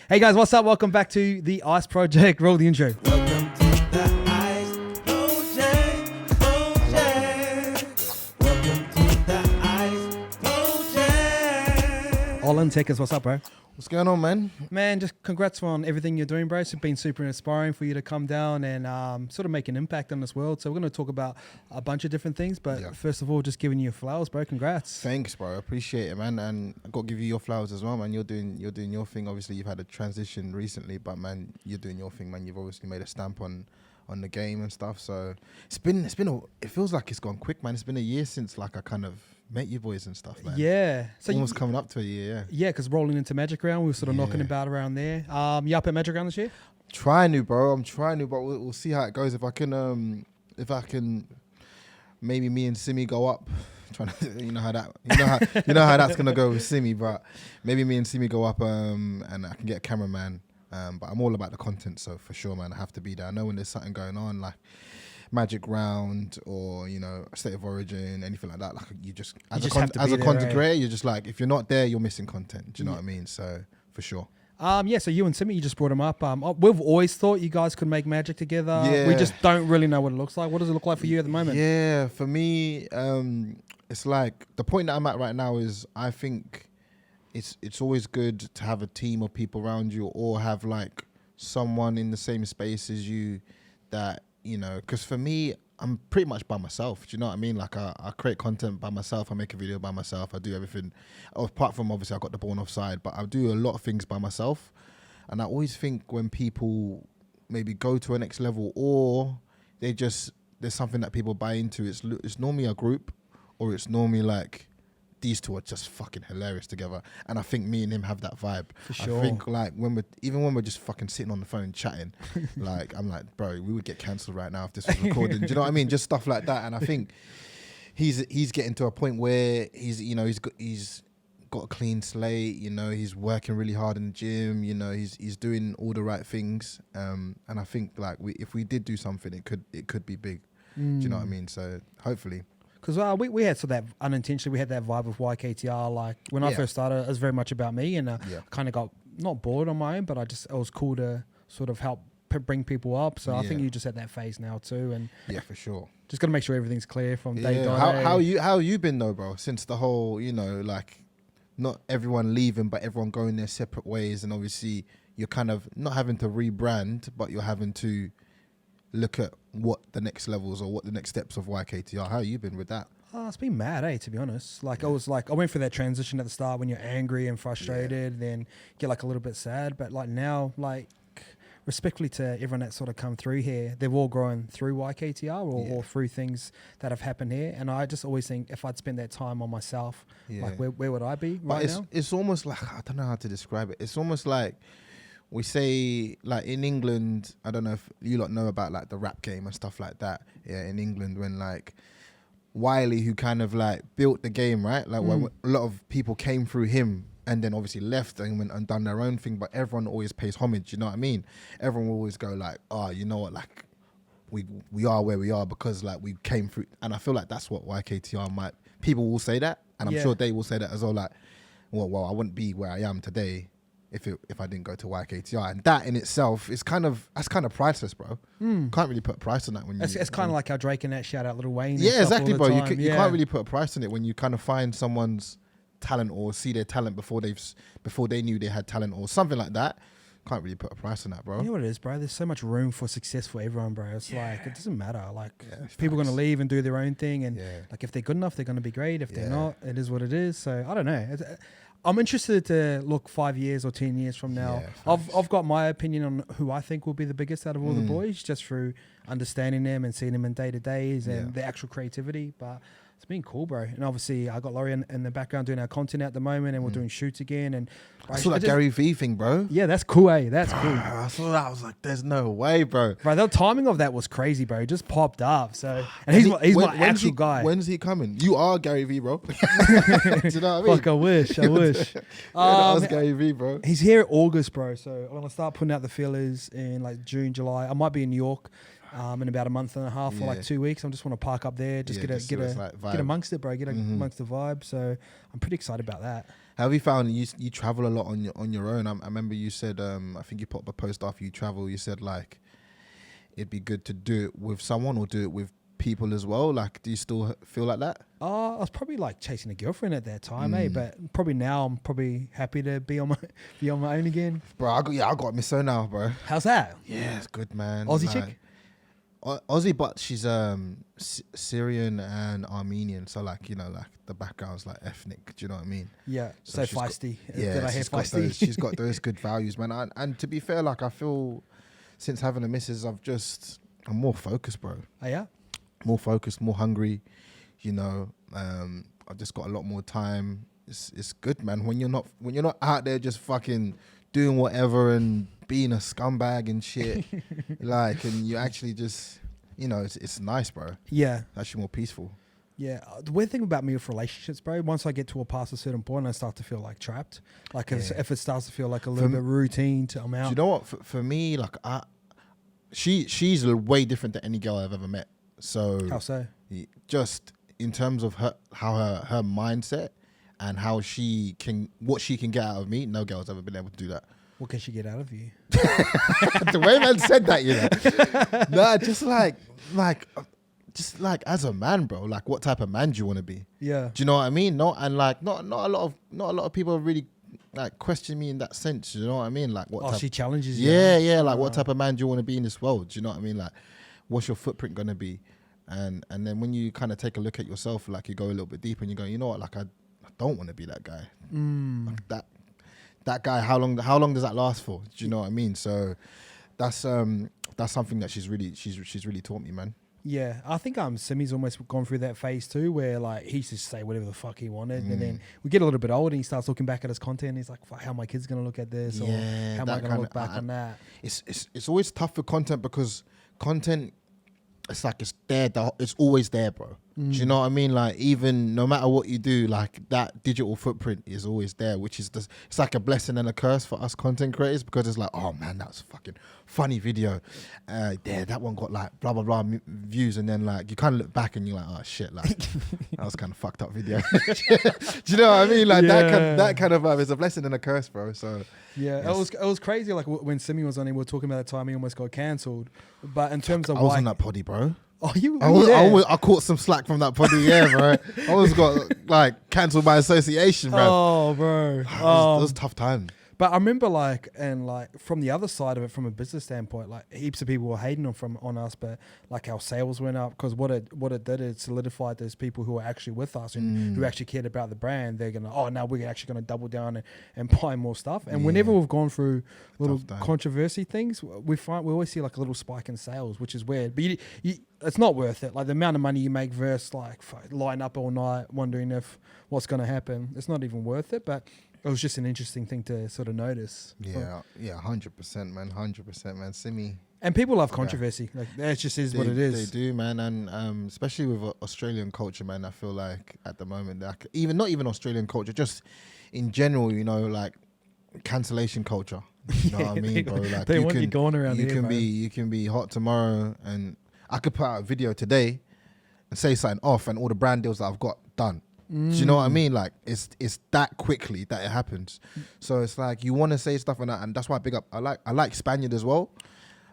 Hey guys, what's up? Welcome back to the Ice Project. Roll the intro. Welcome to the Ice Project. Welcome to the Ice Project. Olan, Tekkers, what's up, bro? What's going on, man? Man, just congrats on everything you're doing, bro. It's been super inspiring for you to come down and sort of make an impact on this world. So we're going to talk about a bunch of different things. But first of all, just giving you flowers, bro. Congrats. Thanks, bro. I appreciate it, man. And I got to give you your flowers as well, man. You're doing your thing. Obviously, you've had a transition recently, but man, you're doing your thing, man. You've obviously made a stamp on the game and stuff. So it feels like it's gone quick, man. It's been a year since like I kind of met you boys and stuff, man. Yeah. So almost coming up to a year, yeah. Yeah, because rolling into Magic Round, we were sort of knocking about around there. You up at Magic Round this year? Trying to, bro. I'm trying to, but we'll see how it goes. If I can, maybe me and Simi go up. Trying to, you know how that's gonna go with Simi, but maybe me and Simi go up, and I can get a cameraman. But I'm all about the content, so for sure, man, I have to be there. I know when there's something going on, like Magic Round or State of Origin, anything like that. Like you just as a content creator, you're just like, if you're not there, you're missing content. Do you know what I mean? So for sure. So you and Simi, you just brought him up. We've always thought you guys could make Magic together. Yeah. We just don't really know what it looks like. What does it look like for you at the moment? Yeah, for me, it's like the point that I'm at right now is I think it's always good to have a team of people around you or have like someone in the same space as you that, because for me, I'm pretty much by myself. Do you know what I mean? Like I create content by myself. I make a video by myself. I do everything. Apart from obviously I got the born offside, but I do a lot of things by myself. And I always think when people maybe go to a next level or there's something that people buy into, it's normally a group or it's normally like these two are just fucking hilarious together. And I think me and him have that vibe. For sure. I think like when we're just fucking sitting on the phone and chatting, like I'm like, bro, we would get cancelled right now if this was recorded. Do you know what I mean? Just stuff like that. And I think he's getting to a point where he's got a clean slate, he's working really hard in the gym, he's doing all the right things. And I think like if we did do something, it could be big. Do you know what I mean? So hopefully. Because we had sort of that unintentionally, we had that vibe of YKTR. Like when I first started, it was very much about me, and kind of got not bored on my own, but it was cool to sort of help bring people up. So I think you just at that phase now too, and yeah, for sure. Just got to make sure everything's clear from day to day. How you been though, bro? Since the whole, like not everyone leaving, but everyone going their separate ways, and obviously you're kind of not having to rebrand, but you're having to look at what the next levels or what the next steps of YKTR. How you been with that? It's been mad, to be honest. Like I went through that transition at the start when you're angry and frustrated, then get like a little bit sad. But like now, like respectfully to everyone that's sort of come through here, they've all grown through YKTR or through things that have happened here. And I just always think if I'd spent that time on myself, like where would I be now? It's almost like, I don't know how to describe it. It's almost like, we say, like in England, I don't know if you lot know about like the rap game and stuff like that. Yeah, in England, when like Wiley, who kind of like built the game, right? Like when a lot of people came through him and then obviously left and went and done their own thing, but everyone always pays homage. You know what I mean? Everyone will always go like, oh, you know what? Like we are where we are because like we came through. And I feel like that's what YKTR people will say that, and I'm sure they will say that as well. Like, well, I wouldn't be where I am today if I didn't go to YKTR, and that in itself is kind of priceless, bro. Can't really put a price on that when it's kind of like how Drake and that shout out Lil Wayne. Yeah, exactly, bro. You can't really put a price on it when you kind of find someone's talent or see their talent before they knew they had talent or something like that. Can't really put a price on that, bro. You know what it is, bro? There's so much room for success for everyone, bro. It's like, it doesn't matter. Like, people are going to leave and do their own thing. And like, if they're good enough, they're going to be great. If they're not, it is what it is. So I don't know. I'm interested to look 5 years or 10 years from now. I've got my opinion on who I think will be the biggest out of all the boys, just through understanding them and seeing them in day-to-days and the actual creativity. But it's been cool, bro. And obviously, I got Laurie in the background doing our content at the moment, and we're doing shoots again. And I saw that Gary V thing, bro. Yeah, that's cool, That's cool. I saw that. I was like, "There's no way, bro." Right, the timing of that was crazy, bro. It just popped up. So, and he's my actual guy. When's he coming? You are Gary V, bro. Do you know what I mean? Fuck, I wish. That was Gary V, bro. He's here August, bro. So I'm gonna start putting out the feelers in like June, July. I might be in New York. In about a month and a half or like 2 weeks. I just want to park up there, just get amongst it, bro. Get amongst the vibe. So I'm pretty excited about that. Have you found you travel a lot on your own? I remember you said I think you put up a post after you travel. You said like it'd be good to do it with someone or do it with people as well. Like, do you still feel like that? I was probably like chasing a girlfriend at that time, but probably now I'm probably happy to be on my own again. Bro, I got a miss her now, bro. How's that? Yeah, it's good, man. Aussie like, chick? Aussie, but she's Syrian and Armenian, so like, you know, like the background's like ethnic. Do you know what I mean? Yeah, So so she's got- feisty. Yeah, Did I hear she's got feisty? she's got those good values, man. And to be fair, like I feel since having a missus, I'm more focused, bro. Oh, yeah? More focused, more hungry. You know, I've just got a lot more time. It's good, man. When you're not out there just fucking doing whatever and being a scumbag and shit, like, and you actually just, you know, it's nice, bro. Yeah. Actually more peaceful. Yeah, the weird thing about me with relationships, bro, once I get to past a certain point, I start to feel like trapped. Like if it starts to feel like a little bit routine, I'm out. Do you know what? For me, like she's way different than any girl I've ever met. So How so? just in terms of her mindset and what she can get out of me, no girl's ever been able to do that. What can she get out of you? The way man said that, you know, nah, just like as a man, bro. Like, what type of man do you want to be? Yeah. Do you know what I mean? No, and like not a lot of people really like question me in that sense. You know what I mean? Like, what? Oh, type, she challenges you. yeah. Like, what type of man do you want to be in this world? Do you know what I mean? Like, what's your footprint gonna be? And then when you kind of take a look at yourself, like you go a little bit deeper and you go, you know what? Like, I don't want to be that guy. Like that guy. How long does that last for? Do you know what I mean? So that's something that she's really taught me, man. Yeah, I think Simi's almost gone through that phase too, where like he used to say whatever the fuck he wanted, and then we get a little bit older, and he starts looking back at his content, and he's like, "Fuck, how my kids gonna look at this, or how am I gonna look back on that?" It's always tough for content because content, it's like it's there. It's always there, bro. Do you know what I mean? Like, even no matter what you do, like that digital footprint is always there, which is it's like a blessing and a curse for us content creators, because it's like, oh man, that was a fucking funny video. That one got like blah blah blah views, and then like you kind of look back and you're like, oh shit, like that was kind of fucked up video. Do you know what I mean? Like that kind of is a blessing and a curse, bro. So yeah, it was crazy. Like when Simi was on, we were talking about that time he almost got cancelled. But in terms of I was on that poddy, bro. Oh, you? I caught some slack from that poddy, yeah, bro. I almost got like cancelled by association, bro. Oh, bro. It was a tough time. But I remember from the other side of it, from a business standpoint, like heaps of people were hating on us, but like our sales went up because what it did is solidified those people who were actually with us and who actually cared about the brand. They're gonna, now we're actually gonna double down and buy more stuff. And whenever we've gone through little controversy things, we always see like a little spike in sales, which is weird. But it's not worth it. Like the amount of money you make versus like line up all night wondering if what's gonna happen. It's not even worth it. But it was just an interesting thing to sort of notice. Yeah, 100%, man, 100%, man. Simi. And people love controversy. Like that just is what it is. They do, man, and especially with Australian culture, man. I feel like at the moment, like not even Australian culture, just in general, you know, like cancellation culture. You know what I mean, bro? Like they want you going around you here, can bro. you can be hot tomorrow, and I could put out a video today and say something off, and all the brand deals that I've got done. Do you know what I mean? Like it's that quickly that it happens. So it's like you want to say stuff and that's why I big up. I like Spaniard as well.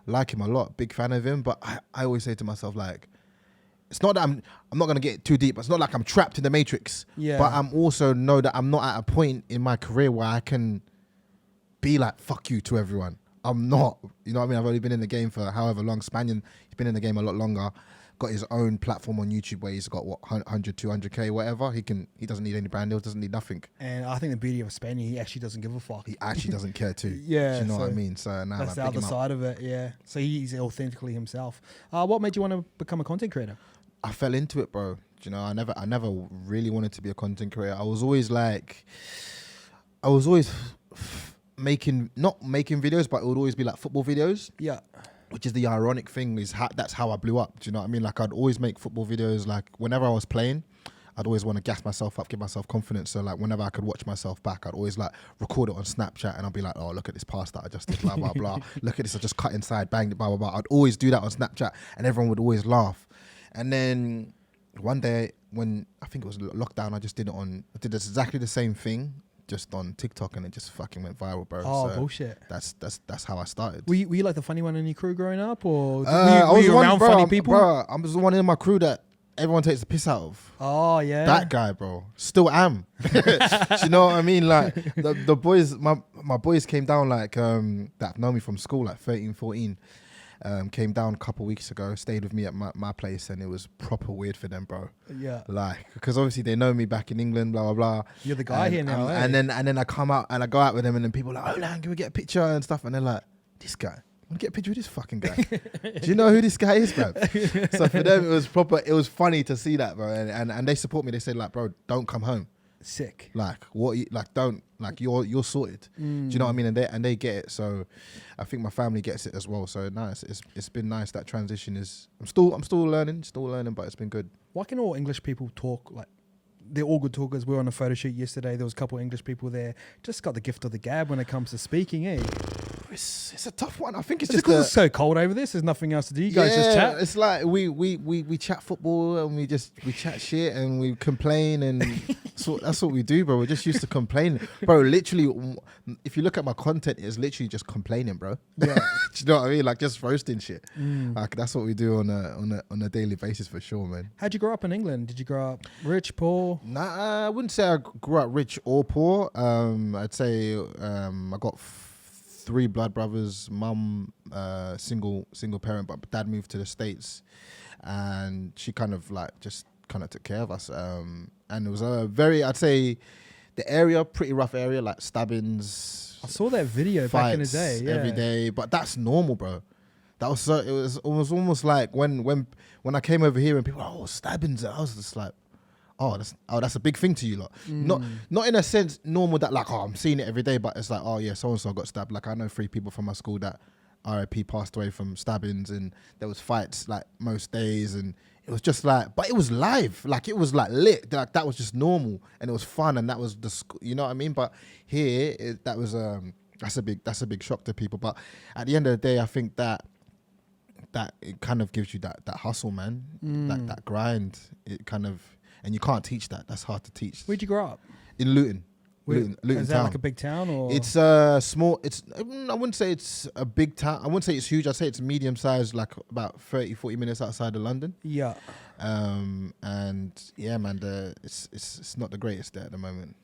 Like him a lot. Big fan of him. But I always say to myself, like, it's not that I'm not gonna get too deep. It's not like I'm trapped in the matrix. Yeah. But I'm also know that I'm not at a point in my career where I can be like fuck you to everyone. I'm not. You know what I mean? I've only been in the game for however long. Spaniard, he's been in the game a lot longer. Got his own platform on YouTube where he's got 100, 200k, whatever. He doesn't need any brand deals, doesn't need nothing. And I think the beauty of a Spaniard, he actually doesn't give a fuck. He actually doesn't care too. Yeah, do you know so what I mean? So now that's the other side of it. Yeah, so he's authentically himself. What made you want to become a content creator? I fell into it, bro. Do you know, I never really wanted to be a content creator. I was always not making videos, but it would always be like football videos. Yeah. Which is the ironic thing is that's how I blew up. Do you know what I mean? Like I'd always make football videos. Like whenever I was playing, I'd always want to gas myself up, give myself confidence. So like whenever I could watch myself back, I'd always like record it on Snapchat and I'd be like, oh, look at this pass that I just did, blah, blah, blah. Look at this, I just cut inside, banged it, blah, blah, blah. I'd always do that on Snapchat and everyone would always laugh. And then one day when I think it was lockdown, I did exactly the same thing just on TikTok, and it just fucking went viral, bro. Oh, So bullshit. That's how I started. Were you like the funny one in your crew growing up, or I were was you one, around bro, funny people? Bro, I was the one in my crew that everyone takes the piss out of. Oh yeah, That guy, bro. Still am. Do you know what I mean? Like the boys, my boys came down like that know me from school, like 13, 14. Came down a couple weeks ago, stayed with me at my place, and it was proper weird for them, bro. Yeah, Like, because obviously they know me back in England, blah blah blah. you're the guy here now, and then I come out and I go out with them, and then people are like, Olan, can we get a picture and stuff? And they're like, this guy, I want to get a picture with this fucking guy. Do you know who this guy is, bro? So for them, it was proper. It was funny to see that, bro. And they support me. They said like, bro, don't come home. Sick. Like what? Don't like you're sorted. Do you know what I mean? And they get it. So I think my family gets it as well. So nice. It's been nice. That transition is. I'm still learning, but it's been good. Why can all English people talk like? They're all good talkers. We were on a photo shoot yesterday. There was a couple of English people there. Just got the gift of the gab when it comes to speaking, eh? It's a tough one. I think it's Is it just because it's so cold over this? There's nothing else to do. You guys just chat. It's like we chat football and we chat shit and we complain and that's what we do, bro. We're just used to complaining, bro. Literally, if you look at my content, it's literally just complaining, bro. Yeah. Do you know what I mean? Like just roasting shit. Like that's what we do on a daily basis for sure, man. How'd you grow up in England? Did you grow up rich, poor? Nah, I wouldn't say I grew up rich or poor. I'd say I got 3 blood brothers, mum, single parent, but dad moved to the States, and she kind of took care of us. And it was a very, I'd say, the area, pretty rough area, like stabbings. I saw that video back in the day. Yeah. Every day, but that's normal, bro. That was so. It was almost like when I came over here and people were like, oh, stabbings. I was just like, that's a big thing to you lot. Not in a sense normal that like, oh, I'm seeing it every day, but it's like, oh yeah, so and so got stabbed. Like I know 3 people from my school that RIP passed away from stabbings, and there was fights like most days, and it was just like, but it was live, like it was like lit, like that was just normal, and it was fun, and that was the school, you know what I mean? But here, that's a big shock to people. But at the end of the day, I think that it kind of gives you that hustle, man, that grind. It kind of. And you can't teach that. That's hard to teach. Where'd you grow up? In Luton. Luton is that town. like a big town, or? It's small. I wouldn't say it's a big town. I wouldn't say it's huge. I'd say it's medium sized, like about 30, 40 minutes outside of London. Yeah. And yeah, man, it's not the greatest there at the moment.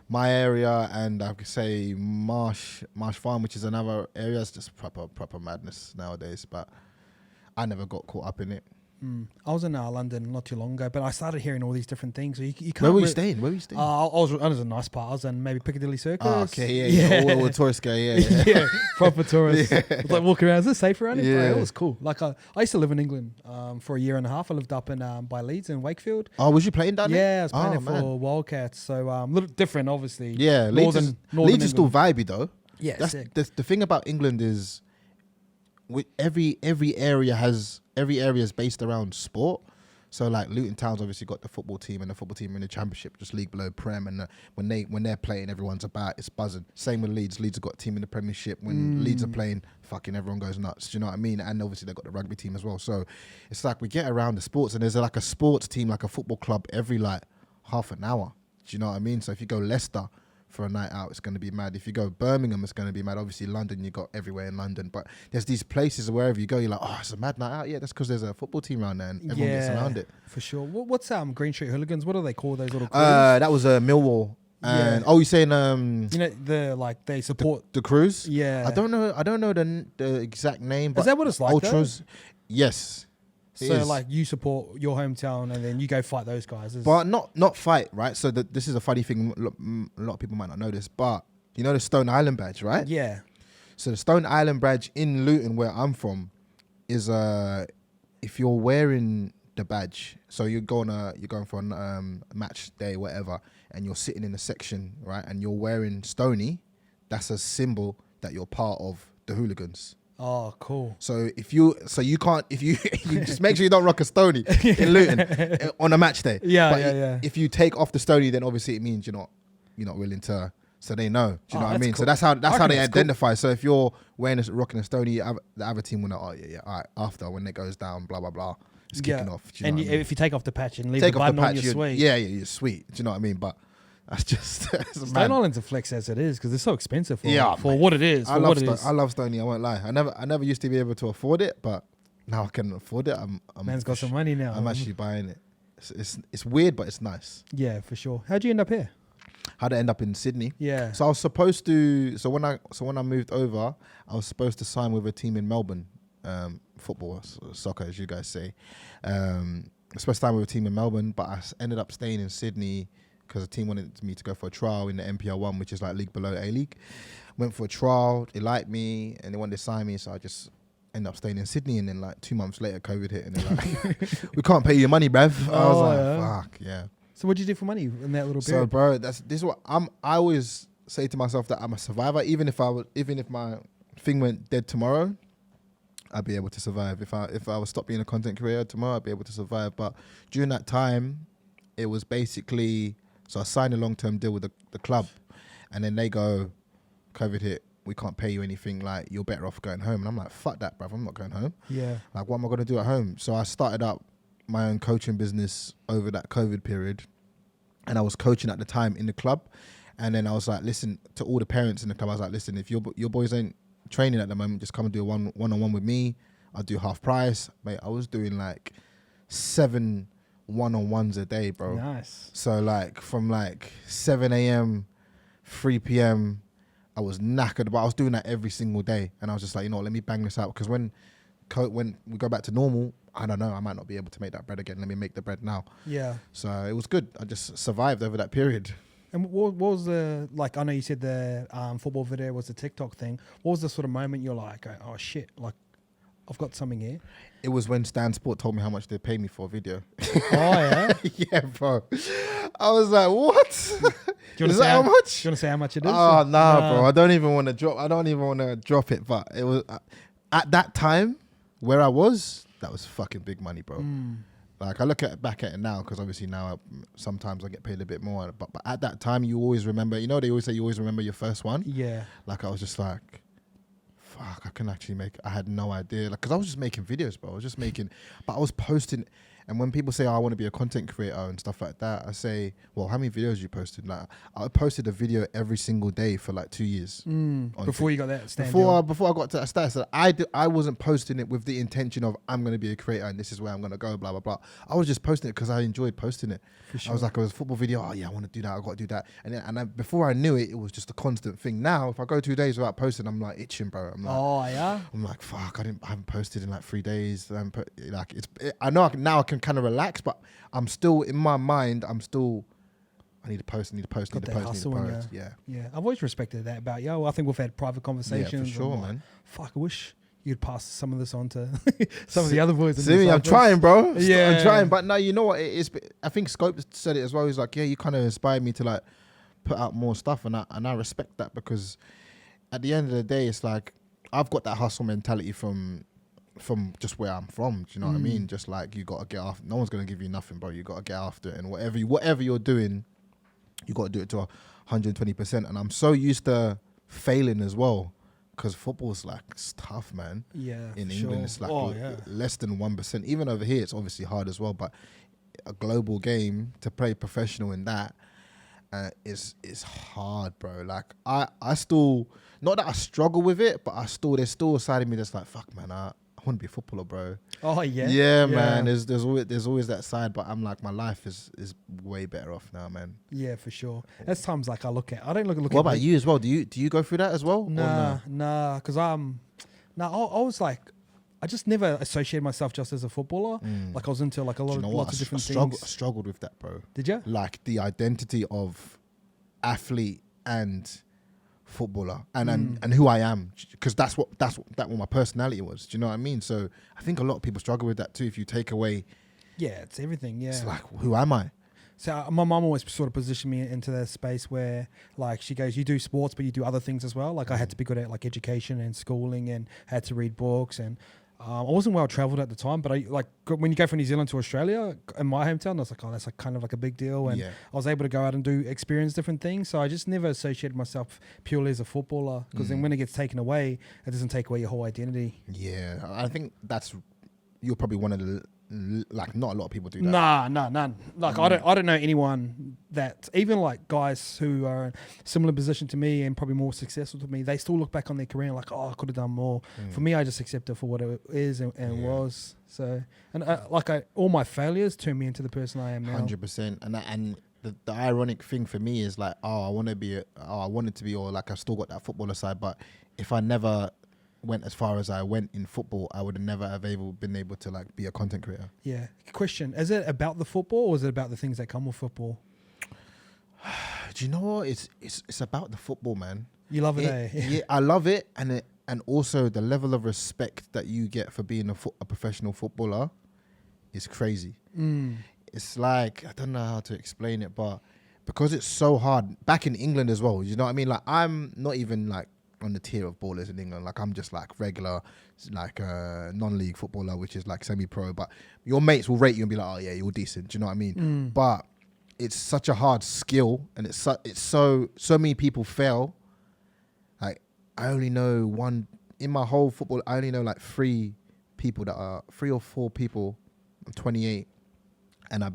My area, and I could say Marsh Farm, which is another area, is just proper madness nowadays. But I never got caught up in it. I was in London not too long ago, but I started hearing all these different things. So you can't. Where were you staying? I was a nice part. I was in maybe Piccadilly Circus. Oh, okay, yeah. All tourist guy, yeah. Yeah, proper tourist. Yeah. It was like walking around. Is it safe around here? Yeah. Bro, it was cool. Like I used to live in England for a year and a half. I lived up in by Leeds in Wakefield. Oh, was you playing down there? Yeah, I was playing there for Wildcats. So a little different, obviously. Yeah, Leeds is still vibey though. Yeah, that's sick. the thing about England is, every area is based around sport. So like Luton Town's obviously got the football team, and the football team are in the Championship, just league below Prem, and when they're playing, everyone's about, it's buzzing. Same with Leeds. Leeds have got a team in the Premiership. When Leeds are playing, fucking everyone goes nuts. Do you know what I mean? And obviously they've got the rugby team as well. So it's like we get around the sports, and there's like a sports team, like a football club, every like half an hour. Do you know what I mean? So if you go Leicester for a night out, it's going to be mad. If you go Birmingham, it's going to be mad. Obviously London, you got everywhere in London, but there's these places wherever you go, you're like, oh, it's a mad night out. Yeah, that's because there's a football team around there, and everyone gets around it. For sure. What's Green Street Hooligans? What do they call those little crews? That was Millwall. And you're saying you know, they support the crews? Yeah. I don't know the exact name, but is that what it's like? Ultras? Though? Yes. So like you support your hometown and then you go fight those guys. But not fight, right? So this is a funny thing. A lot of people might not know this, but you know the Stone Island badge, right? Yeah. So the Stone Island badge in Luton, where I'm from, is if you're wearing the badge, so you're going for a match day, whatever, and you're sitting in a section, right, and you're wearing Stoney, that's a symbol that you're part of the hooligans. Oh, cool. So you just make sure you don't rock a Stoney in Luton on a match day. Yeah. If you take off the Stoney, then obviously it means you're not willing to. So they know. Do you know what I mean? Cool. So that's how they identify. Cool. So if you're rocking a Stoney, the other team will know. Oh yeah, all right. After when it goes down, blah blah blah, it's kicking off. Do you know what I mean? If you take off the patch and leave the button on, you're sweet. Yeah, you're sweet. Do you know what I mean? But That's just Stone Island's a flex as it is because it's so expensive for, Yeah, for mate. what it is. I For love what it is. I love Stoney. I won't lie. I never used to be able to afford it, but now I can afford it. Man's got some money now. I'm actually buying it. It's weird, but it's nice. Yeah, for sure. How'd you end up here? How'd I end up in Sydney? Yeah. So I was supposed to. So when I moved over, I was supposed to sign with a team in Melbourne, football, soccer, as you guys say. I was supposed to sign with a team in Melbourne, but I ended up staying in Sydney because the team wanted me to go for a trial in the NPL1, which is like league below A League. Went for a trial. They liked me and they wanted to sign me, so I just ended up staying in Sydney. And then like 2 months later, COVID hit, and they're like, "We can't pay you money, bruv." I was like, "Fuck, yeah." So what'd you do for money in that little So, period? bro, this is what I always say to myself, that I'm a survivor. Even if my thing went dead tomorrow, I'd be able to survive. If I was stop being a content creator tomorrow, I'd be able to survive. But during that time, it was basically, so I signed a long-term deal with the club, and then they go, COVID hit, we can't pay you anything. Like, you're better off going home. And I'm like, fuck that, bruv. I'm not going home. Yeah. Like, what am I going to do at home? So I started up my own coaching business over that COVID period, and I was coaching at the time in the club. And then I was like, listen to all the parents in the club. I was like, listen, if your boys ain't training at the moment, just come and do a one-on-one with me. I'll do half price. Mate, I was doing like 7 one-on-ones a day, bro. Nice. So like from like 7 a.m., 3 p.m., I was knackered, but I was doing that every single day. And I was just like, you know what, let me bang this out. Because when we go back to normal, I don't know, I might not be able to make that bread again. Let me make the bread now. Yeah. So it was good. I just survived over that period. And what was the, like, I know you said the football video was the TikTok thing. What was the sort of moment you're like, oh shit, like, I've got something here? It was when Stan Sport told me how much they paid me for a video. Oh, yeah? Yeah, bro. I was like, what? Do you Is that how much? Do you want to say how much it is? Oh, nah, bro. I don't even want to drop it. But it was, at that time, where I was, that was fucking big money, bro. Like, I look back at it now, because obviously now sometimes I get paid a bit more. But at that time, you always remember, you know, they always say you always remember your first one. Yeah. Like, I was just like, fuck, I can actually I had no idea. Like, because I was just making videos, bro. But I was posting. And when people say, oh, I want to be a content creator and stuff like that, I say, well, how many videos you posted? Like, I posted a video every single day for like 2 years. Before you got that stand Before I got to that status, I wasn't posting it with the intention of, I'm going to be a creator and this is where I'm going to go, blah, blah, blah. I was just posting it because I enjoyed posting it. For sure. I was like, it was a football video. Oh, yeah, I want to do that. I got to do that. And before I knew it, it was just a constant thing. Now, if I go 2 days without posting, I'm like itching, bro. I'm like, oh, yeah? I'm like, fuck, I haven't posted in like 3 days. I know now I can kind of relax, but I'm still, in my mind, I need to post, Yeah. Yeah. I've always respected that about you. I think we've had private conversations. Yeah, for sure, I'm like, man. fuck, I wish you'd pass some of this on to some of the other boys. in See me, this I'm office. trying, bro. Yeah. I'm trying. But no, you know what? It is. I think Scope said it as well. He's like, yeah, you kind of inspired me to like put out more stuff, and I respect that, because at the end of the day, it's like I've got that hustle mentality from just where I'm from. Do you know what I mean? Just like, you got to get off. No one's gonna give you nothing, bro. You got to get after it, and whatever you're doing, you got to do it to 120%. And I'm so used to failing as well, because football's like, it's tough, man. Yeah. In for England, sure. it's like yeah. less than 1%. Even over here, it's obviously hard as well. But a global game, to play professional in that is hard, bro. Like, I still, not that I struggle with it, but there's still a side of me that's like, fuck, man, I want to be a footballer, bro. Oh, yeah. Yeah, man. There's always that side, but I'm like, my life is way better off now, man. Yeah, for sure. There's times like I don't look What about you as well? Do you go through that as well? Nah, because I was like, I just never associated myself just as a footballer. Like, I was into like lots of different things. I struggled with that, bro. Did you? Like, the identity of athlete and footballer and who I am, because that's what my personality was. Do you know what I mean? So I think a lot of people struggle with that too. If you take away, Yeah, it's everything. Yeah. it's like, who am I? So my mum always sort of positioned me into that space where, like, she goes, you do sports, but you do other things as well. Like, I had to be good at like education and schooling, and had to read books, and I wasn't well traveled at the time. But I like, when you go from New Zealand to Australia, in my hometown, I was like, oh, that's like kind of like a big deal, and I was able to go out and experience different things. So I just never associated myself purely as a footballer, because then when it gets taken away, it doesn't take away your whole identity. Yeah, I think you're probably one of the like not a lot of people do that. Nah, none. Like I don't know anyone that, even like guys who are in a similar position to me and probably more successful to me, they still look back on their career and like, oh, I could have done more. For me, I just accept it for what it is and was. So, and all my failures turned me into the person I am now. 100%. And the ironic thing for me is like, I wanted to be, or like I still got that footballer side, but if I never went as far as I went in football, I would never have been able to like be a content creator. Yeah. Question: is it about the football, or is it about the things that come with football? Do you know what? It's about the football, man. You love it, eh? Yeah, I love it, and also the level of respect that you get for being a professional footballer is crazy. It's like, I don't know how to explain it, but because it's so hard back in England as well, you know what I mean? Like, I'm not even like on the tier of ballers in England. Like, I'm just like regular, like non-league footballer, which is like semi-pro, but your mates will rate you and be like, oh yeah, you're decent. Do you know what I mean? But it's such a hard skill, and it's so many people fail. Like, I only know one in my whole football. I only know like 3 or 4 people. I'm 28, and I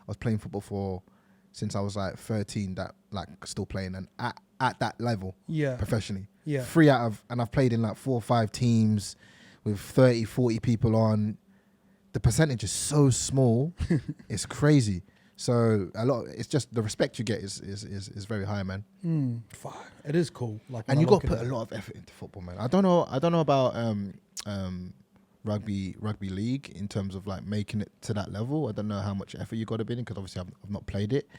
was playing football since I was like 13. That like still playing, and at that level, professionally. Yeah. 3 and I've played in like 4 or 5 teams with 30, 40 people on. The percentage is so small, it's crazy. So it's just the respect you get is very high, man. Fuck, it is cool. Like, and you got to put a lot of effort into football, man. I don't know about rugby league in terms of like making it to that level. I don't know how much effort you got to put in, because obviously I've not played it,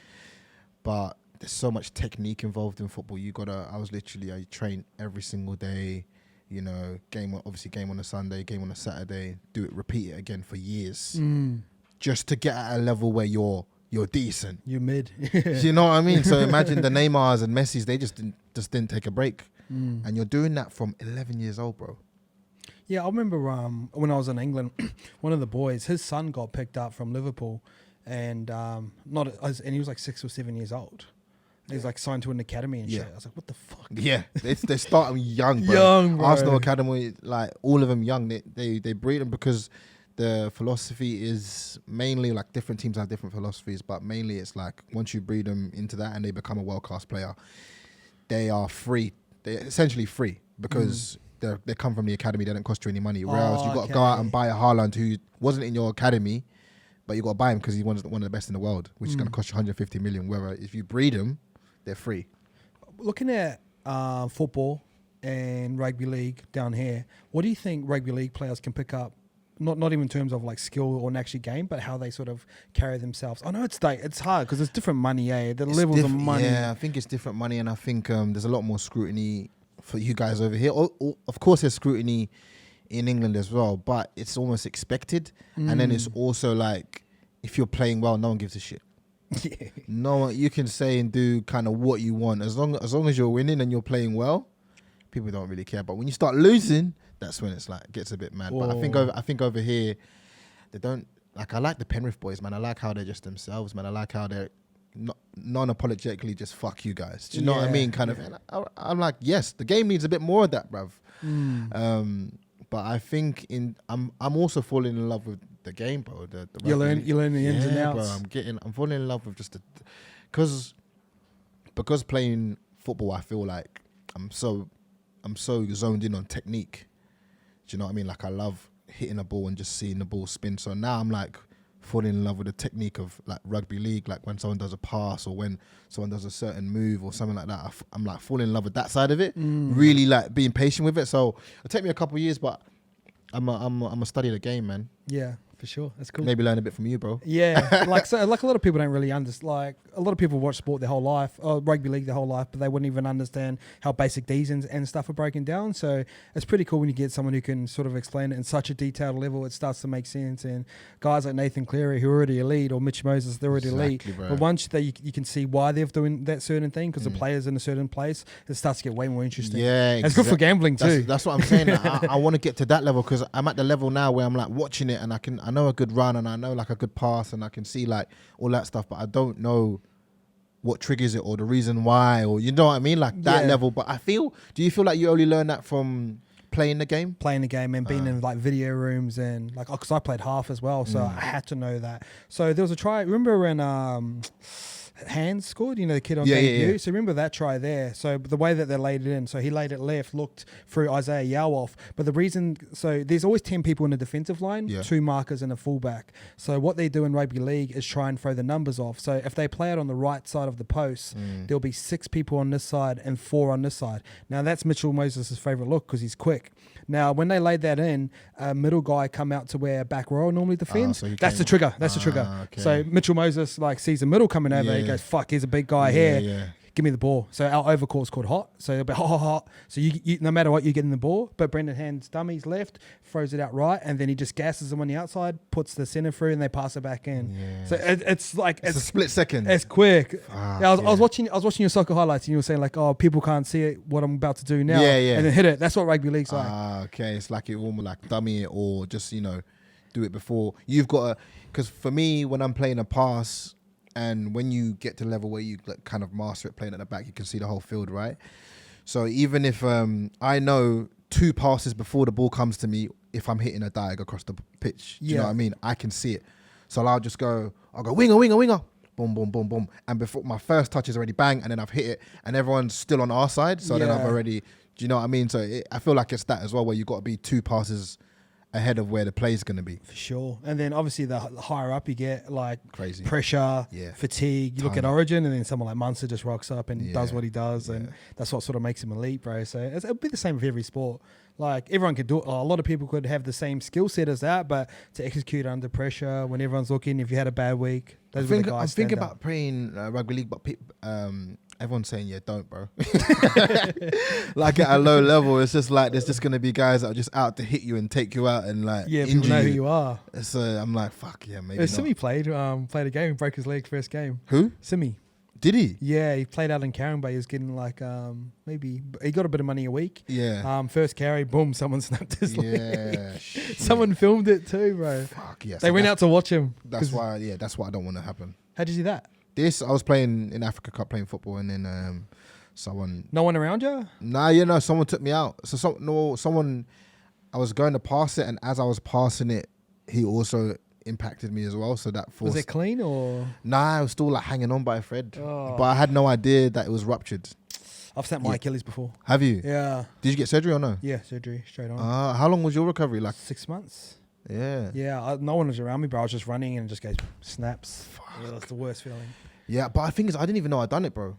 but there's so much technique involved in football. I train every single day, you know, game on a Sunday, game on a Saturday, repeat it again for years, just to get at a level where you're decent. You're mid. You know what I mean? So imagine the Neymars and Messis, they just didn't take a break. And you're doing that from 11 years old, bro. Yeah, I remember when I was in England, one of the boys, his son got picked up from Liverpool, and he was like 6 or 7 years old. He's like signed to an academy and shit. I was like, what the fuck? Yeah, they start them young, bro. Young, bro. Arsenal Academy, like all of them young. They breed them because the philosophy is mainly like different teams have different philosophies, but mainly it's like once you breed them into that and they become a world-class player, they are free. They're essentially free because they come from the academy. They don't cost you any money. Whereas you got to go out and buy a Haaland who wasn't in your academy, but you got to buy him because he's one of the best in the world, which is going to cost you 150 million. Whereas if you breed him, they're free. Looking at football and rugby league down here, what do you think rugby league players can pick up? Not even in terms of like skill or an actual game, but how they sort of carry themselves. I know it's hard because there's different money, The levels of money. Yeah, I think it's different money, and I think there's a lot more scrutiny for you guys over here. Of course, there's scrutiny in England as well, but it's almost expected. And then it's also like, if you're playing well, no one gives a shit. Yeah. No one, you can say and do kind of what you want as long as you're winning and you're playing well. People don't really care, but when you start losing, that's when it's like gets a bit mad. Whoa. But I think over here, they don't like. I like the Penrith boys, man. I like how they're just themselves, man. I like how they're non-apologetically just fuck you guys. Do you know what I mean? Kind of. And I'm like, yes, the game needs a bit more of that, bruv. But I think I'm also falling in love with the game, bro. You learn the ins and outs. Bro, I'm falling in love with just because playing football, I feel like I'm so zoned in on technique. Do you know what I mean? Like, I love hitting a ball and just seeing the ball spin. So now I'm like falling in love with the technique of like rugby league, like when someone does a pass or when someone does a certain move or something like that. I'm like falling in love with that side of it. Really like being patient with it. So it'll take me a couple of years, but I'm a study the game, man. Yeah, for sure. That's cool. Maybe learn a bit from you, bro. Yeah, like a lot of people don't really understand. Like, a lot of people watch sport their whole life, or rugby league their whole life, but they wouldn't even understand how basic D's and stuff are broken down. So it's pretty cool when you get someone who can sort of explain it in such a detailed level. It starts to make sense. And guys like Nathan Cleary, who are already elite, or Mitch Moses, they're already elite. Bro. But once you can see why they're doing that certain thing, because the player's in a certain place, it starts to get way more interesting. Yeah, it's good for gambling too. That's what I'm saying. I want to get to that level because I'm at the level now where I'm like watching it and I know a good run and I know like a good pass and I can see like all that stuff, but I don't know what triggers it or the reason why, or you know what I mean, like that level. But do you feel like you only learn that from playing the game? Playing the game and being in like video rooms and like, because I played half as well, so I had to know that. So there was a try. Remember when Hands scored, the kid on debut. So remember that try there. So the way that they laid it in, so he laid it left, looked through Isaiah Yao off. But the reason, so there's always 10 people in the defensive line, 2 markers and a fullback. So what they do in rugby league is try and throw the numbers off. So if they play it on the right side of the post, there'll be 6 people on this side and 4 on this side. Now that's Mitchell Moses' favourite look because he's quick. Now when they laid that in, a middle guy come out to where back row normally defends. So that's the trigger. That's the trigger. Okay. So Mitchell Moses sees the middle coming over. He goes, fuck, here's a big guy here. Yeah. Give me the ball. So our overcourt's called hot. So it'll be hot. So you no matter what, you get in the ball. But Brendan hands dummies left, throws it out right, and then he just gasses them on the outside, puts the centre through, and they pass it back in. Yeah. So it's like it's a split second. It's quick. I was yeah. watching your soccer highlights, and you were saying like, oh, people can't see it, what I'm about to do now. Yeah. And then hit it. That's what rugby league's like. Okay. It's like it almost like dummy it or just do it before you've got to. Because for me, when I'm playing a pass. And when you get to the level where you kind of master it, playing at the back, you can see the whole field, right? So even if I know 2 passes before the ball comes to me, if I'm hitting a diag across the pitch, do you know what I mean? I can see it. So I'll go winger, boom, boom, boom, boom. And before my first touch is already bang, and then I've hit it, and everyone's still on our side. So then I've already, do you know what I mean? So I feel like it's that as well, where you've got to be 2 passes ahead of where the play's going to be. For sure. And then obviously the higher up you get, like crazy pressure, fatigue. You look at Origin and then someone like Munster just rocks up and does what he does. And that's what sort of makes him elite, bro. So it'll be the same with every sport. Like everyone could do it. A lot of people could have the same skill set as that, but to execute under pressure when everyone's looking, if you had a bad week, those were the guys. I'm thinking about playing rugby league, but everyone's saying, don't, bro. Like at a low level, it's just like there's just going to be guys that are just out to hit you and take you out and like people know who you are. So I'm like, fuck yeah, maybe not. Simi played a game, broke his leg first game. Who? Simi. Did he? Yeah, he played out in Carringba. He was getting like maybe he got a bit of money a week. Yeah. First carry, boom, someone snapped his leg. Yeah. Someone filmed it too, bro. Fuck yes. They went out to watch him. That's why. Yeah, that's what I don't want to happen. How'd you see that? I was playing in Africa Cup playing football, and then someone. No one around you? Nah, someone took me out. So someone. I was going to pass it, and as I was passing it, he also impacted me as well. So that forced. Was it clean or? Nah, I was still like hanging on by a thread, Oh. but I had no idea that it was ruptured. I've snapped my Achilles before. Have you? Yeah. Did you get surgery or no? Yeah, surgery straight on. How long was your recovery? Like 6 months. Yeah. Yeah, no one was around me, bro. I was just running and it just goes snaps. Yeah, that's the worst feeling. Yeah, but the thing is, I didn't even know I'd done it, bro.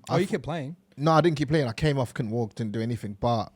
Oh, you kept playing? No, I didn't keep playing. I came off, couldn't walk, didn't do anything. But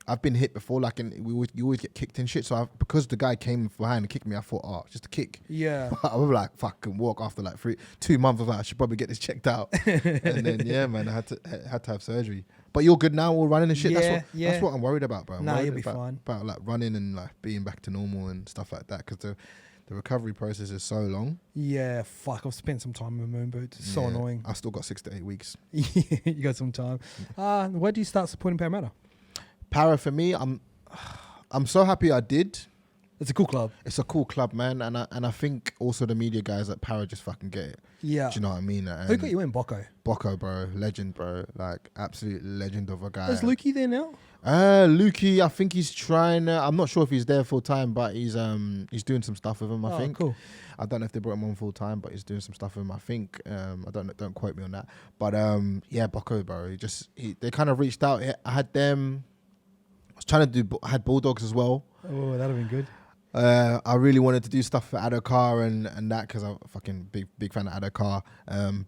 I've been hit before. Like, you always get kicked and shit. So because the guy came behind and kicked me, I thought, just a kick. Yeah. But I was like, fuck, can walk after like 2 months. I was like, I should probably get this checked out. And then yeah, man, I had to have surgery. But you're good now, all running and shit. That's what I'm worried about, bro. Nah, you'll be fine. About like running and like being back to normal and stuff like that. Because the recovery process is so long. Yeah, fuck. I've spent some time in moon boots. It's so annoying. I still got 6 to 8 weeks. You got some time. Where do you start supporting Parramatta? Para for me, I'm so happy I did. It's a cool club. It's a cool club, man, and I think also the media guys at Para just fucking get it. Yeah. Do you know what I mean? Who got you in, Bocco? Bocco, bro, legend, bro, like absolute legend of a guy. Is Lukey there now? Lukey, I think he's trying. I'm not sure if he's there full time, but he's doing some stuff with him. I think. Cool. I don't know if they brought him on full time, but he's doing some stuff with him. I think. I don't quote me on that, but yeah, Bocco, bro. They kind of reached out. I had them. I was trying to I had Bulldogs as well. Oh, that'd have been good. I really wanted to do stuff for Adokar and that because I'm a fucking big fan of Adokar.